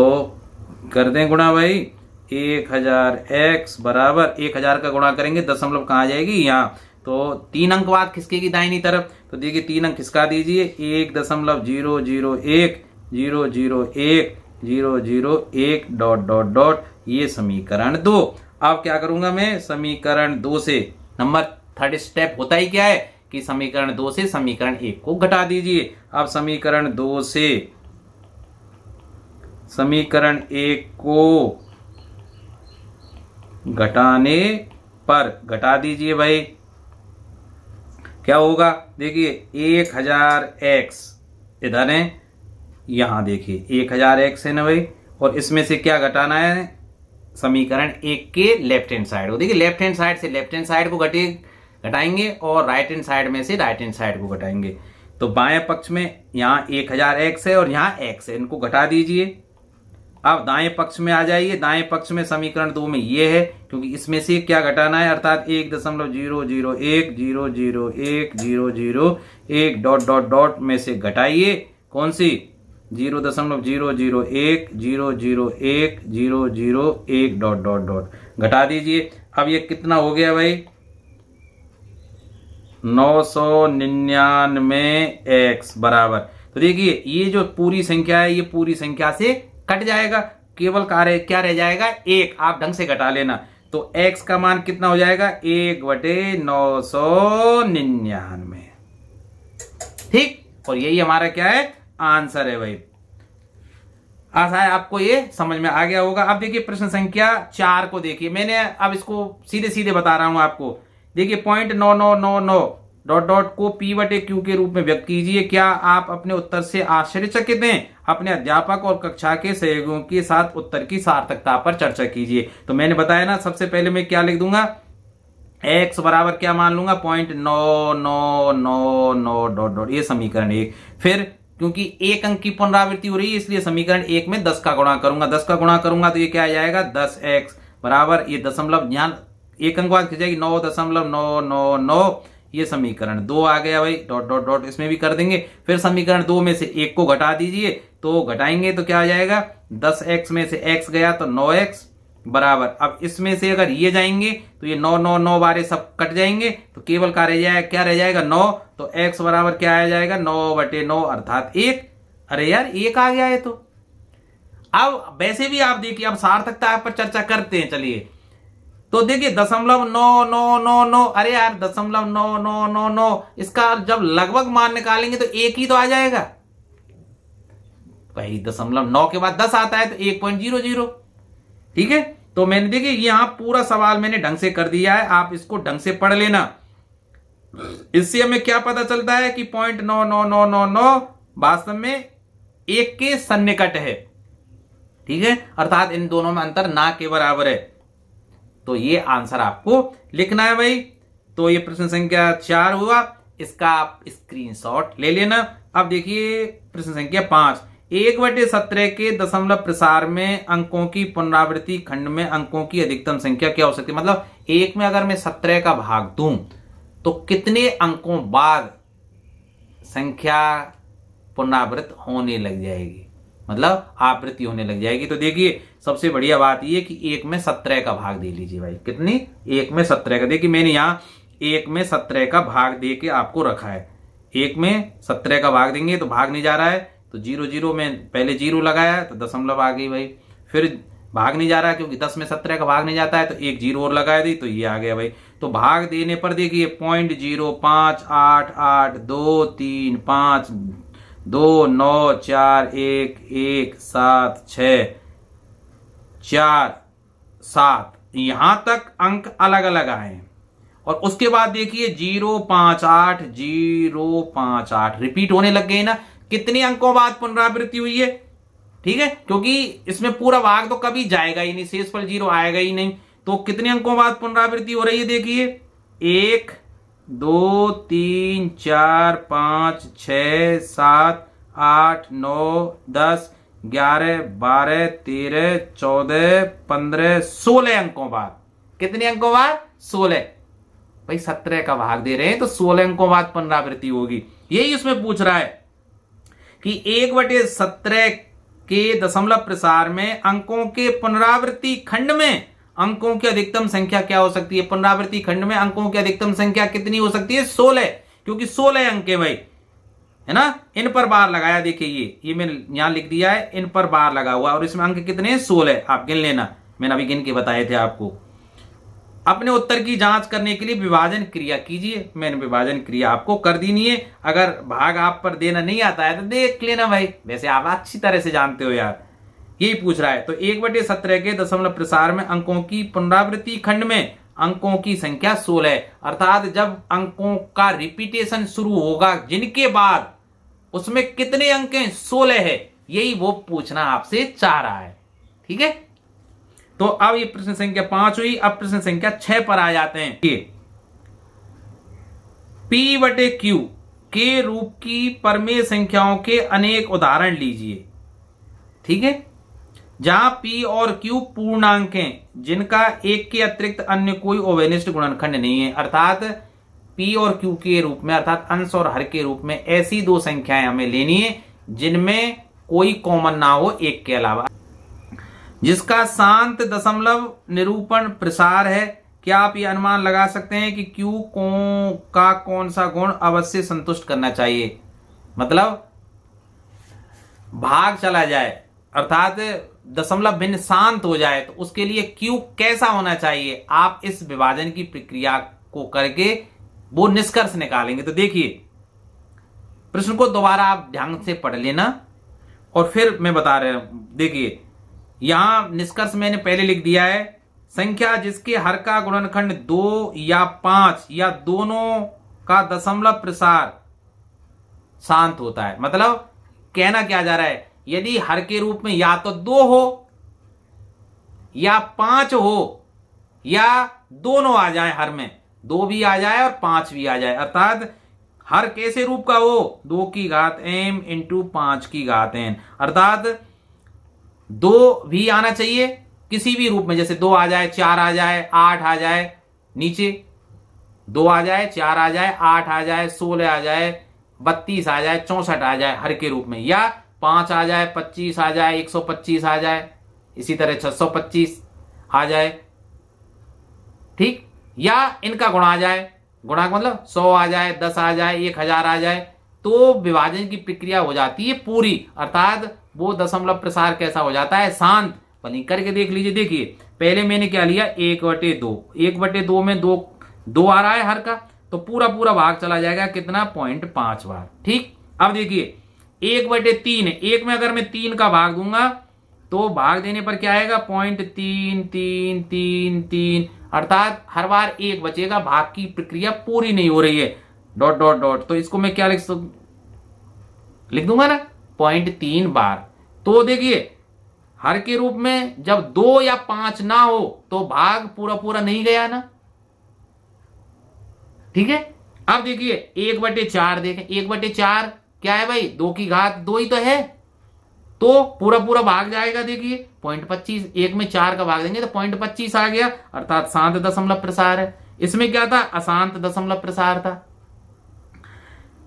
कर दें गुणा भाई, 1000x बराबर 1000 का गुणा करेंगे, दशमलव कहाँ आ जाएगी, यहाँ। तो 3 अंक बाद खिसकेगी दाहिनी तरफ। तो देखिए 3 अंक खिसका दीजिए, 1.001 001 001 डॉट डॉट डॉट। ये समीकरण 2। अब क्या करूंगा मैं, समीकरण 2 से, नंबर 3rd स्टेप होता ही क्या है कि समीकरण 2 से समीकरण 1 को घटा दीजिए। अब समीकरण 2 से समीकरण 1 को घटाने पर, घटा दीजिए भाई, क्या होगा। देखिए 1000x इधर है, यहां देखिए 1000x है ना भाई, और इसमें से क्या घटाना है, समीकरण 1 के लेफ्ट हैंड साइड को। देखिए लेफ्ट हैंड साइड से लेफ्ट हैंड साइड को घटाएंगे और राइट हैंड साइड में से राइट हैंड साइड को घटाएंगे। तो बाएं पक्ष में यहां 1000x है और यहां x है, इनको घटा दीजिए। अब दाएं पक्ष में आ जाइए, दाएं पक्ष में समीकरण 2 में ये है, क्योंकि इसमें से क्या घटाना है, अर्थात 1.001 001 001 डॉट डॉट डॉट में से घटाइए, कौन सी 0.001 001 001 डॉट डॉट डॉट, घटा दीजिए। अब ये कितना हो गया भाई 999x बराबर। तो देखिए ये जो पूरी संख्या है ये पूरी संख्या से कट जाएगा, केवल क्या रह जाएगा 1। आप ढंग से घटा लेना। तो x का मान कितना हो जाएगा 1/999, ठीक। और यही हमारा क्या है, आंसर है भाई। आशा है आपको ये समझ में आ गया होगा। अब देखिए प्रश्न संख्या 4 को देखिए, मैंने अब इसको सीधे सीधे बता रहा हूं आपको। देखिए 0.9999 डॉट डॉट को P/Q के रूप में व्यक्त कीजिए। क्या आप अपने उत्तर से आश्चर्यचकित हैं? अपने अध्यापक और कक्षा के सहयोगियों के साथ उत्तर की सार्थकता पर चर्चा कीजिए। तो मैंने बताया ना, सबसे पहले मैं क्या लिख दूंगा, x बराबर क्या मान लूंगा 0.9999 डॉट डॉट, ये समीकरण 1। फिर क्योंकि 1 अंक की पुनरावृत्ति हो रही है इसलिए समीकरण 1 में 10 का गुणा करूंगा। 10 का गुणा करूंगा तो ये क्या आ जाएगा 10x बराबर, ये दशमलव ध्यान 1 अंक बाद खिंचाएगी 9.999, ये समीकरण 2 आ गया भाई, डॉट डॉट डॉट इसमें भी कर देंगे। फिर समीकरण 2 में से 1 को घटा दीजिए, तो घटाएंगे तो क्या आ जाएगा 10x में से x गया तो 9x बराबर। अब इसमें से अगर ये जाएंगे तो ये 9 बारे सब कट जाएंगे, तो केवल क्या रह जाएगा 9। तो x बराबर क्या आ जाएगा 9/9 अर्थात 1। अरे यार 1 आ गया है। तो अब वैसे भी आप देखिए, अब सार्थकता पर चर्चा करते हैं, चलिए। तो देखिए 0.9999, अरे यार 0.9999, इसका जब लगभग मान निकालेंगे तो 1 ही तो आ जाएगा। भाई 0.9 के बाद 10 आता है तो 1.00। ठीक है, तो मैंने देखिए यहां पूरा सवाल मैंने ढंग से कर दिया है, आप इसको ढंग से पढ़ लेना। इससे हमें क्या पता चलता है कि 0.99999 वास्तव में 1 के सन्निकट है। ठीक है, अर्थात इन दोनों में अंतर ना के बराबर है। तो ये आंसर आपको लिखना है भाई। तो ये प्रश्न संख्या 4 हुआ, इसका आप स्क्रीनशॉट ले लेना। अब देखिए प्रश्न संख्या 5, 1/17 के दशमलव प्रसार में अंकों की पुनरावृत्ति खंड में अंकों की अधिकतम संख्या क्या हो सकती है। मतलब 1 में अगर मैं 17 का भाग दूं तो कितने अंकों बाद संख्या पुनरावृत्त होने लग जाएगी, मतलब आवृत्ति होने लग जाएगी। तो देखिए सबसे बढ़िया बात यह कि 1 में 17 का भाग दे लीजिए भाई। कितनी? 1 में 17 का। देखिए मैंने यहां 1 में 17 का भाग दे के आपको रखा है। 1 में 17 का भाग देंगे तो भाग नहीं जा रहा है, तो 0 में पहले 0 लगाया तो दशमलव आ गई भाई। फिर भाग नहीं जा रहा है क्योंकि 10 में 17 का भाग नहीं जाता है, तो एक 0 और लगा दी तो ये आ गया भाई। तो भाग देने पर देखिए 0.058823 2 9 4 1 1 7 6 4 7 यहां तक अंक अलग अलग आए हैं। और उसके बाद देखिए 058 058 रिपीट होने लग गए ना। कितने अंकों बाद पुनरावृत्ति हुई है? ठीक है, क्योंकि इसमें पूरा भाग तो कभी जाएगा ही नहीं, शेष पर 0 आएगा ही नहीं। तो कितने अंकों बाद पुनरावृत्ति हो रही है? देखिए 1 2 3 4 5 6 7 8 9 10 11 12 13 14 15 16 अंकों बाद। कितने अंकों बाद? 16। भाई 17 का भाग दे रहे हैं तो 16 अंकों बाद पुनरावृत्ति होगी। यही उसमें पूछ रहा है कि 1/17 के दशमलव प्रसार में अंकों के पुनरावृत्ति खंड में अंकों की अधिकतम संख्या क्या हो सकती है। पुनरावृत्ति खंड में अंकों की अधिकतम संख्या कितनी हो सकती है? 16, क्योंकि 16 अंक है भाई, है ना। इन पर बार लगाया, देखिए ये मैंने यहां लिख दिया है, इन पर बार लगा हुआ और इसमें अंक कितने हैं? 16। आप गिन लेना, मैंने अभी गिन के बताए थे आपको। अपने उत्तर की जांच करने के लिए विभाजन क्रिया कीजिए। मैंने विभाजन क्रिया आपको कर दी नहीं है। अगर भाग आप पर देना नहीं आता है तो देख लेना भाई, वैसे आप अच्छी तरह से जानते हो यार। यही पूछ रहा है। तो 1/17 के दशमलव प्रसार में अंकों की पुनरावृत्ति खंड में अंकों की संख्या 16 है। अर्थात जब अंकों का रिपीटेशन शुरू होगा जिनके बाद उसमें कितने अंक हैं? 16 है। यही वो पूछना आपसे चाह रहा है। ठीक है, तो अब ये प्रश्न संख्या 5 हुई। अब प्रश्न संख्या 6 पर आ जाते हैं। P/Q के रूप की परमेय संख्याओं के अनेक उदाहरण लीजिए। ठीक है, जहां P और Q पूर्णांक हैं जिनका 1 के अतिरिक्त अन्य कोई ओवेनिष्ठ गुणनखंड नहीं है। अर्थात P और Q के रूप में, अर्थात अंश और हर के रूप में ऐसी दो संख्याएं हमें लेनी है जिनमें कोई कॉमन ना हो 1 के अलावा, जिसका शांत दशमलव निरूपण प्रसार है। क्या आप ये अनुमान लगा सकते हैं कि Q का कौन सा गुण अवश्य संतुष्ट करना चाहिए? मतलब भाग चला जाए अर्थात दशमलव भिन्न शांत हो जाए तो उसके लिए Q कैसा होना चाहिए? आप इस विभाजन की प्रक्रिया को करके वो निष्कर्ष निकालेंगे। तो देखिए प्रश्न को दोबारा आप ध्यान से पढ़ लेना और फिर मैं बता रहा हूं। देखिए यहां निष्कर्ष मैंने पहले लिख दिया है, संख्या जिसके हर का गुणनखंड 2 या 5 या दोनों का दशमलव प्रसार शांत होता है। मतलब कहना क्या जा रहा है, यदि हर के रूप में या तो 2 हो या 5 हो या दोनों आ जाए, हर में 2 भी आ जाए और 5 भी आ जाए। अर्थात हर कैसे रूप का हो? 2 की घात m इंटू 5 की घात n। अर्थात 2 भी आना चाहिए किसी भी रूप में, जैसे 2 आ जाए, 4 आ जाए, 8 आ जाए, नीचे 2 आ जाए, 4 आ जाए, 8 आ जाए, 16 आ जाए, 32 आ जाए, 64 आ जाए हर के रूप में, या 5 आ जाए, 25 आ जाए, 125 आ जाए, इसी तरह 625 आ जाए। ठीक, या इनका गुणा आ जाए, गुणा मतलब 100 आ जाए, 10 आ जाए, 1000 आ जाए, तो विभाजन की प्रक्रिया हो जाती है पूरी। अर्थात वो दशमलव प्रसार कैसा हो जाता है? शांत। बनी करके देख लीजिए। देखिए पहले मैंने क्या लिया? 1/2। 1/2 में 2 आ रहा है हर का, तो पूरा पूरा भाग चला जाएगा कितना? 0.5 बार। ठीक, अब देखिए 1/3 है। एक में अगर मैं 3 का भाग दूंगा तो भाग देने पर क्या आएगा 0.3333, अर्थात हर बार 1 बचेगा, भाग की प्रक्रिया पूरी नहीं हो रही है, डॉट डॉट डॉट। तो इसको मैं क्या लिख दूंगा ना 0.3 बार। तो देखिए हर के रूप में जब 2 या 5 ना हो तो भाग पूरा पूरा नहीं गया ना, ठीक है। अब देखिए 1/4 देखें, 1/4 क्या है भाई 2 की घात 2 ही तो है, तो पूरा पूरा भाग जाएगा। देखिए 0.25, 1 में 4 का भाग देंगे तो 0.25 आ गया, अर्थात शांत दशमलव प्रसार है। इसमें क्या था अशांत दशमलव प्रसार था।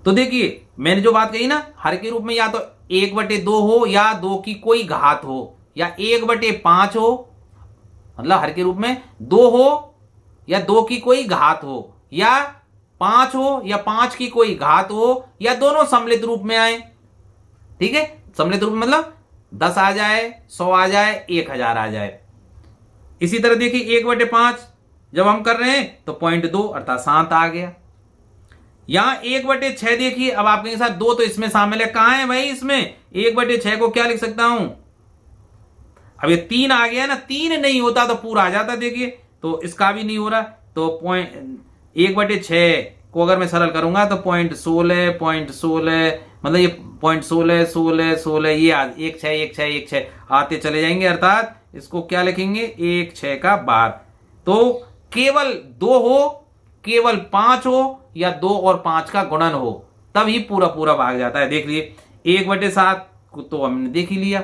तो देखिए मैंने जो बात कही ना, हर के रूप में या तो 1/2 हो या 2 की कोई घात हो या 1/5 हो, मतलब हर के रूप में 2 हो या 2 की कोई घात हो या 5 हो या 5 की कोई घात हो या दोनों सम्मिलित रूप में आए, ठीक है। सम्मिलित रूप में मतलब 10 आ जाए, 100 आ जाए, 1000 आ जाए। इसी तरह देखिए 1/5 जब हम कर रहे हैं तो 0.2 अर्थात शांत आ गया। यहां 1/6 देखिए, अब आपके साथ 2 तो इसमें शामिल है, कहां है भाई इसमें 1/6 को क्या लिख सकता हूं, अब ये 3 आ गया ना, 3 नहीं होता तो पूरा आ जाता, देखिए तो इसका भी नहीं हो रहा। तो 1/6 को अगर मैं सरल करूंगा तो 0.16 मतलब ये 0.16 ये 1/6 आते चले जाएंगे, अर्थात इसको क्या लिखेंगे 1/6 का बार। तो केवल 2 हो, केवल 5 हो या 2 और 5 का गुणन हो तभी पूरा पूरा भाग जाता है। देख लिए 1/7 को तो हमने देख ही लिया,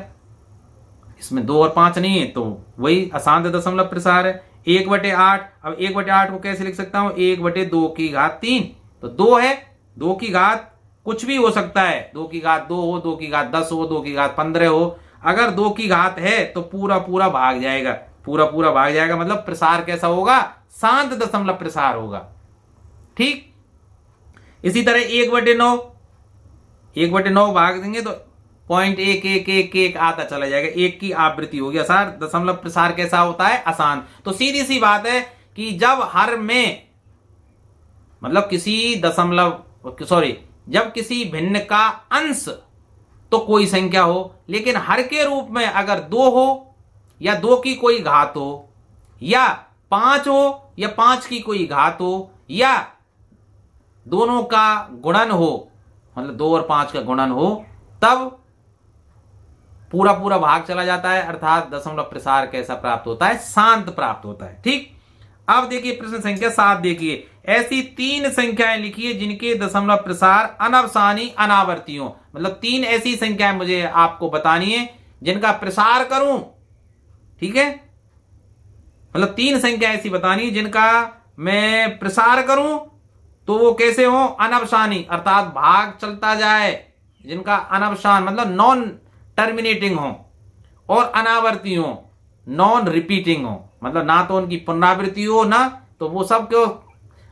इसमें 2 और 5 नहीं है तो वही अशांत दशमलव प्रसार है। 1/8, अब 1/8 को कैसे लिख सकता हूं 1/2 की घात 3, तो 2 है, 2 की घात कुछ भी हो सकता है, 2 की घात 2 हो, 2 की घात 10 हो, 2 की घात 15 हो, अगर 2 की घात है तो पूरा पूरा भाग जाएगा, पूरा पूरा भाग जाएगा, मतलब प्रसार कैसा होगा शांत दशमलव प्रसार होगा, ठीक। इसी तरह 1/9, 1/9 भाग देंगे तो 0.1111 आता चला जाएगा, 1 की आवृत्ति होगी, अर्थात दशमलव प्रसार कैसा होता है अशांत। तो सीधी सी बात है कि जब हर में मतलब जब किसी भिन्न का अंश तो कोई संख्या हो, लेकिन हर के रूप में अगर 2 हो या 2 की कोई घात हो या 5 हो या 5 की कोई घात हो या दोनों का गुणन हो, मतलब 2 और 5 का गुणन हो, तब पूरा पूरा भाग चला जाता है, अर्थात दशमलव प्रसार कैसा प्राप्त होता है शांत प्राप्त होता है, ठीक। अब देखिए प्रश्न संख्या 7 देखिए, ऐसी 3 संख्याएं लिखिए जिनके दशमलव प्रसार अनवसानी अनावर्ती हो, मतलब 3 ऐसी संख्याएं मुझे आपको बतानी है जिनका प्रसार करूं, ठीक है, मतलब 3 संख्या ऐसी बतानी जिनका मैं प्रसार करूं तो वो कैसे हो अनवसानी, अर्थात भाग चलता जाए, जिनका अनवसान मतलब नॉन टर्मिनेटिंग हो, और अनावर्ती हो नॉन रिपीटिंग हो, मतलब ना तो उनकी पुनरावृत्ति हो ना तो वो सब क्यों,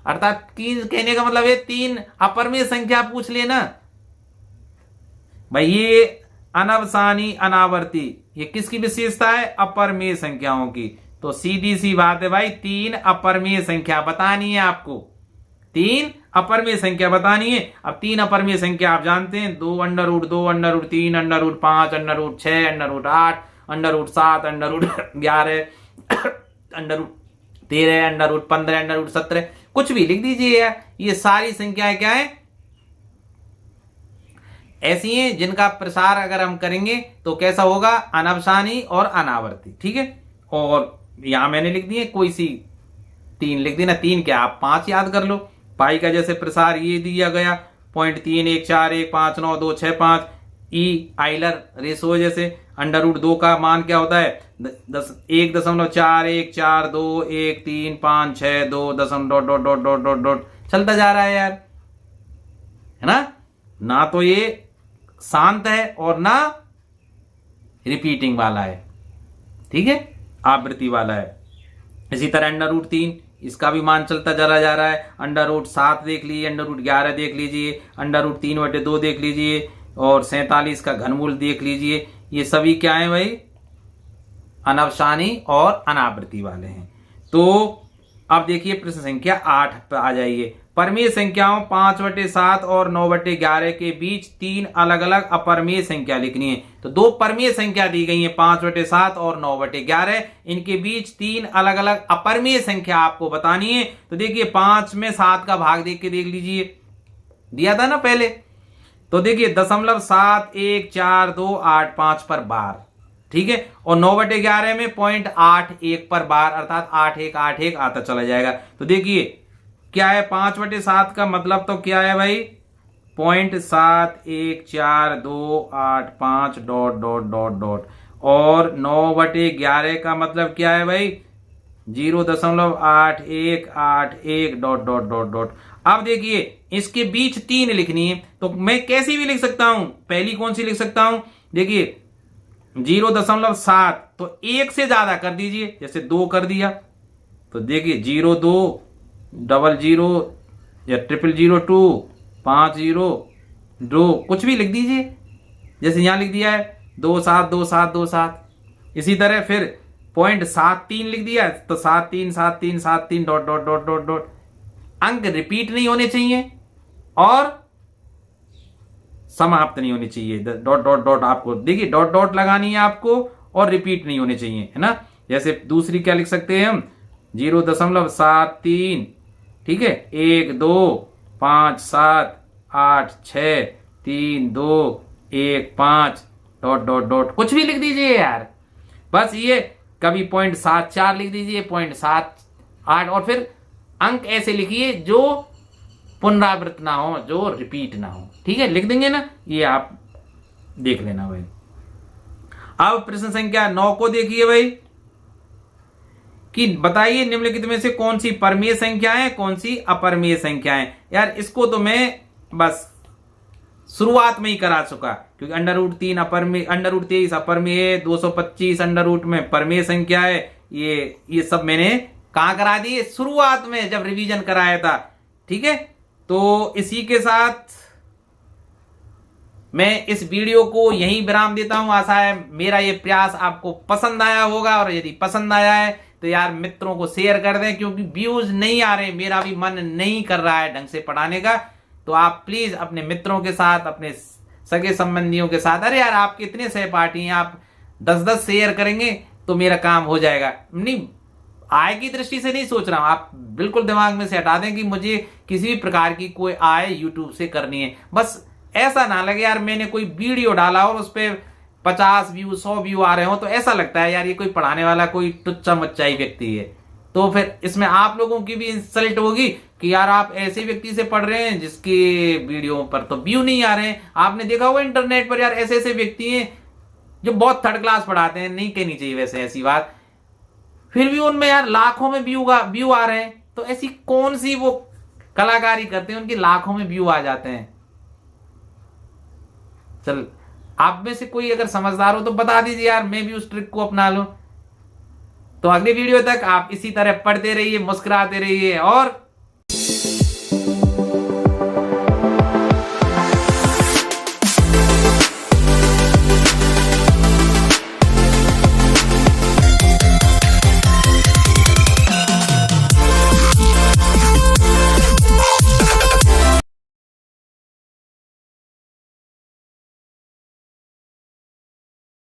अर्थात कहने का मतलब ये 3 अपरिमेय संख्या पूछ लेना भाई, ये अनवसानी अनावर्ती ये किसकी विशेषता है अपरिमेय संख्याओं की। तो सीधी सी बात है भाई 3 अपरिमेय संख्या बतानी है आपको, 3 अपरिमेय संख्या बतानी है। अब 3 अपरिमेय संख्या आप जानते हैं 2 √2, 2 √3, √5, √6, √8, √7, √11, √13, √15, √17, कुछ भी लिख दीजिए। ये सारी संख्याएं क्या है ऐसी हैं जिनका प्रसार अगर हम करेंगे तो कैसा होगा अनवसानी और अनावर्ती, ठीक है। और यहां मैंने लिख दिए कोई सी 3 लिख देना, 3 क्या आप 5 याद कर लो, पाई का जैसे प्रसार ये दिया गया 0.314159265, ई आइलर रेशो जैसे √2 का मान क्या होता है 1.41421356 चलता जा रहा है यार, है ना तो ये शांत है और ना रिपीटिंग वाला है, ठीक है, आवृत्ति वाला है। इसी तरह √3 इसका भी मान चलता चला जा रहा है, √7 देख लीजिए, √11 देख लीजिए, √3/2 देख लीजिए और 47 का घनमूल देख लीजिए, ये सभी क्या है भाई अनवसानी और अनावृत्ति वाले हैं। तो अब देखिए प्रश्न संख्या 8 पर आ जाइए। परमेय संख्याओं 5/7 और 9/11 के बीच 3 अलग अलग अपरमेय संख्या लिखनी है। तो दो परमेय संख्या दी गई है 5/7 और 9/11, इनके बीच 3 अलग अलग अपरमेय संख्या आपको बतानी है। तो देखिए 5 में 7 का भाग देख के देख लीजिए, दिया था ना पहले। तो देखिए 0.714285 पर बार, ठीक है। और 9/11 में 0.81 पर बार, अर्थात 8181 आता चला जाएगा। तो देखिए क्या है, 5/7 का मतलब तो क्या है भाई, 0.714285 डॉट डॉट डॉट डॉट। और 9/11 का मतलब क्या है भाई, 0.8181 डॉट डॉट डॉट डॉट। अब देखिए इसके बीच 3 लिखनी है, तो मैं कैसी भी लिख सकता हूं। पहली कौन सी लिख सकता हूं, देखिए 0.7 तो 1 से ज्यादा कर दीजिए, जैसे 2 कर दिया। तो देखिए 0200 या 0002 50 कुछ भी लिख दीजिए, जैसे यहां लिख दिया है 272727। इसी तरह फिर 0.73 लिख दिया, तो 737373 dot dot dot dot dot. अंक रिपीट नहीं होने चाहिए और समाप्त नहीं होनी चाहिए। डॉट डॉट डॉट आपको देखिए डॉट डॉट लगानी है आपको, और रिपीट नहीं होनी चाहिए, है ना। जैसे दूसरी क्या लिख सकते हैं हम, 0.73, ठीक है, 1 2 5 7 8 6 3 2 1 5 डॉट डॉट डॉट। कुछ भी लिख दीजिए यार, बस ये कभी 0.74 लिख दीजिए, 0.78, और फिर अंक ऐसे लिखिए जो पुनरावृत्त ना हो, जो रिपीट ना हो, ठीक है। लिख देंगे ना, ये आप देख लेना भाई। अब प्रश्न संख्या 9 को देखिए भाई, कि बताइए निम्नलिखित में से कौन सी परमेय संख्या है, कौन सी अपरमेय संख्या है। यार इसको तो मैं बस शुरुआत में ही करा चुका, क्योंकि √3 अपरमेय, √23 अपरमेय, 225 √ में परमेय संख्या है। ये सब मैंने कहां करा दिए, शुरुआत में जब रिवीजन कराया था, ठीक है। तो इसी के साथ मैं इस वीडियो को यहीं विराम देता हूं। आशा है मेरा ये प्रयास आपको पसंद आया होगा, और यदि पसंद आया है तो यार मित्रों को शेयर कर दें, क्योंकि व्यूज नहीं आ रहे, मेरा भी मन नहीं कर रहा है ढंग से पढ़ाने का। तो आप प्लीज अपने मित्रों के साथ, अपने सगे संबंधियों के साथ, अरे यार आप कितने सहपाठी हैं, आप 10-10 शेयर करेंगे तो मेरा काम हो जाएगा। नहीं, आय की दृष्टि से नहीं सोच रहा हूं, आप बिल्कुल दिमाग में से हटा दें कि मुझे किसी भी प्रकार की कोई आय यूट्यूब से करनी है। बस ऐसा ना लगे यार मैंने कोई वीडियो डाला और उस पर 50 व्यू 100 व्यू आ रहे हो, तो ऐसा लगता है यार ये कोई पढ़ाने वाला कोई टुच्चा मच्चा ही व्यक्ति है। तो फिर इसमें आप लोगों की भी इंसल्ट होगी कि यार आप ऐसे व्यक्ति से पढ़ रहे हैं जिसके वीडियो पर तो व्यू नहीं आ रहे हैं। आपने देखा होगा इंटरनेट पर यार ऐसे ऐसे व्यक्ति हैं जो बहुत थर्ड क्लास पढ़ाते हैं, नहीं कहनी चाहिए वैसे ऐसी बात, फिर भी उनमें यार लाखों में व्यू आ रहे हैं। तो ऐसी कौन सी वो कलाकारी करते हैं उनकी लाखों में व्यू आ जाते हैं। चल आप में से कोई अगर समझदार हो तो बता दीजिए यार, मैं भी उस ट्रिक को अपना लूं। तो अगली वीडियो तक आप इसी तरह पढ़ते रहिए, मुस्कुराते रहिए और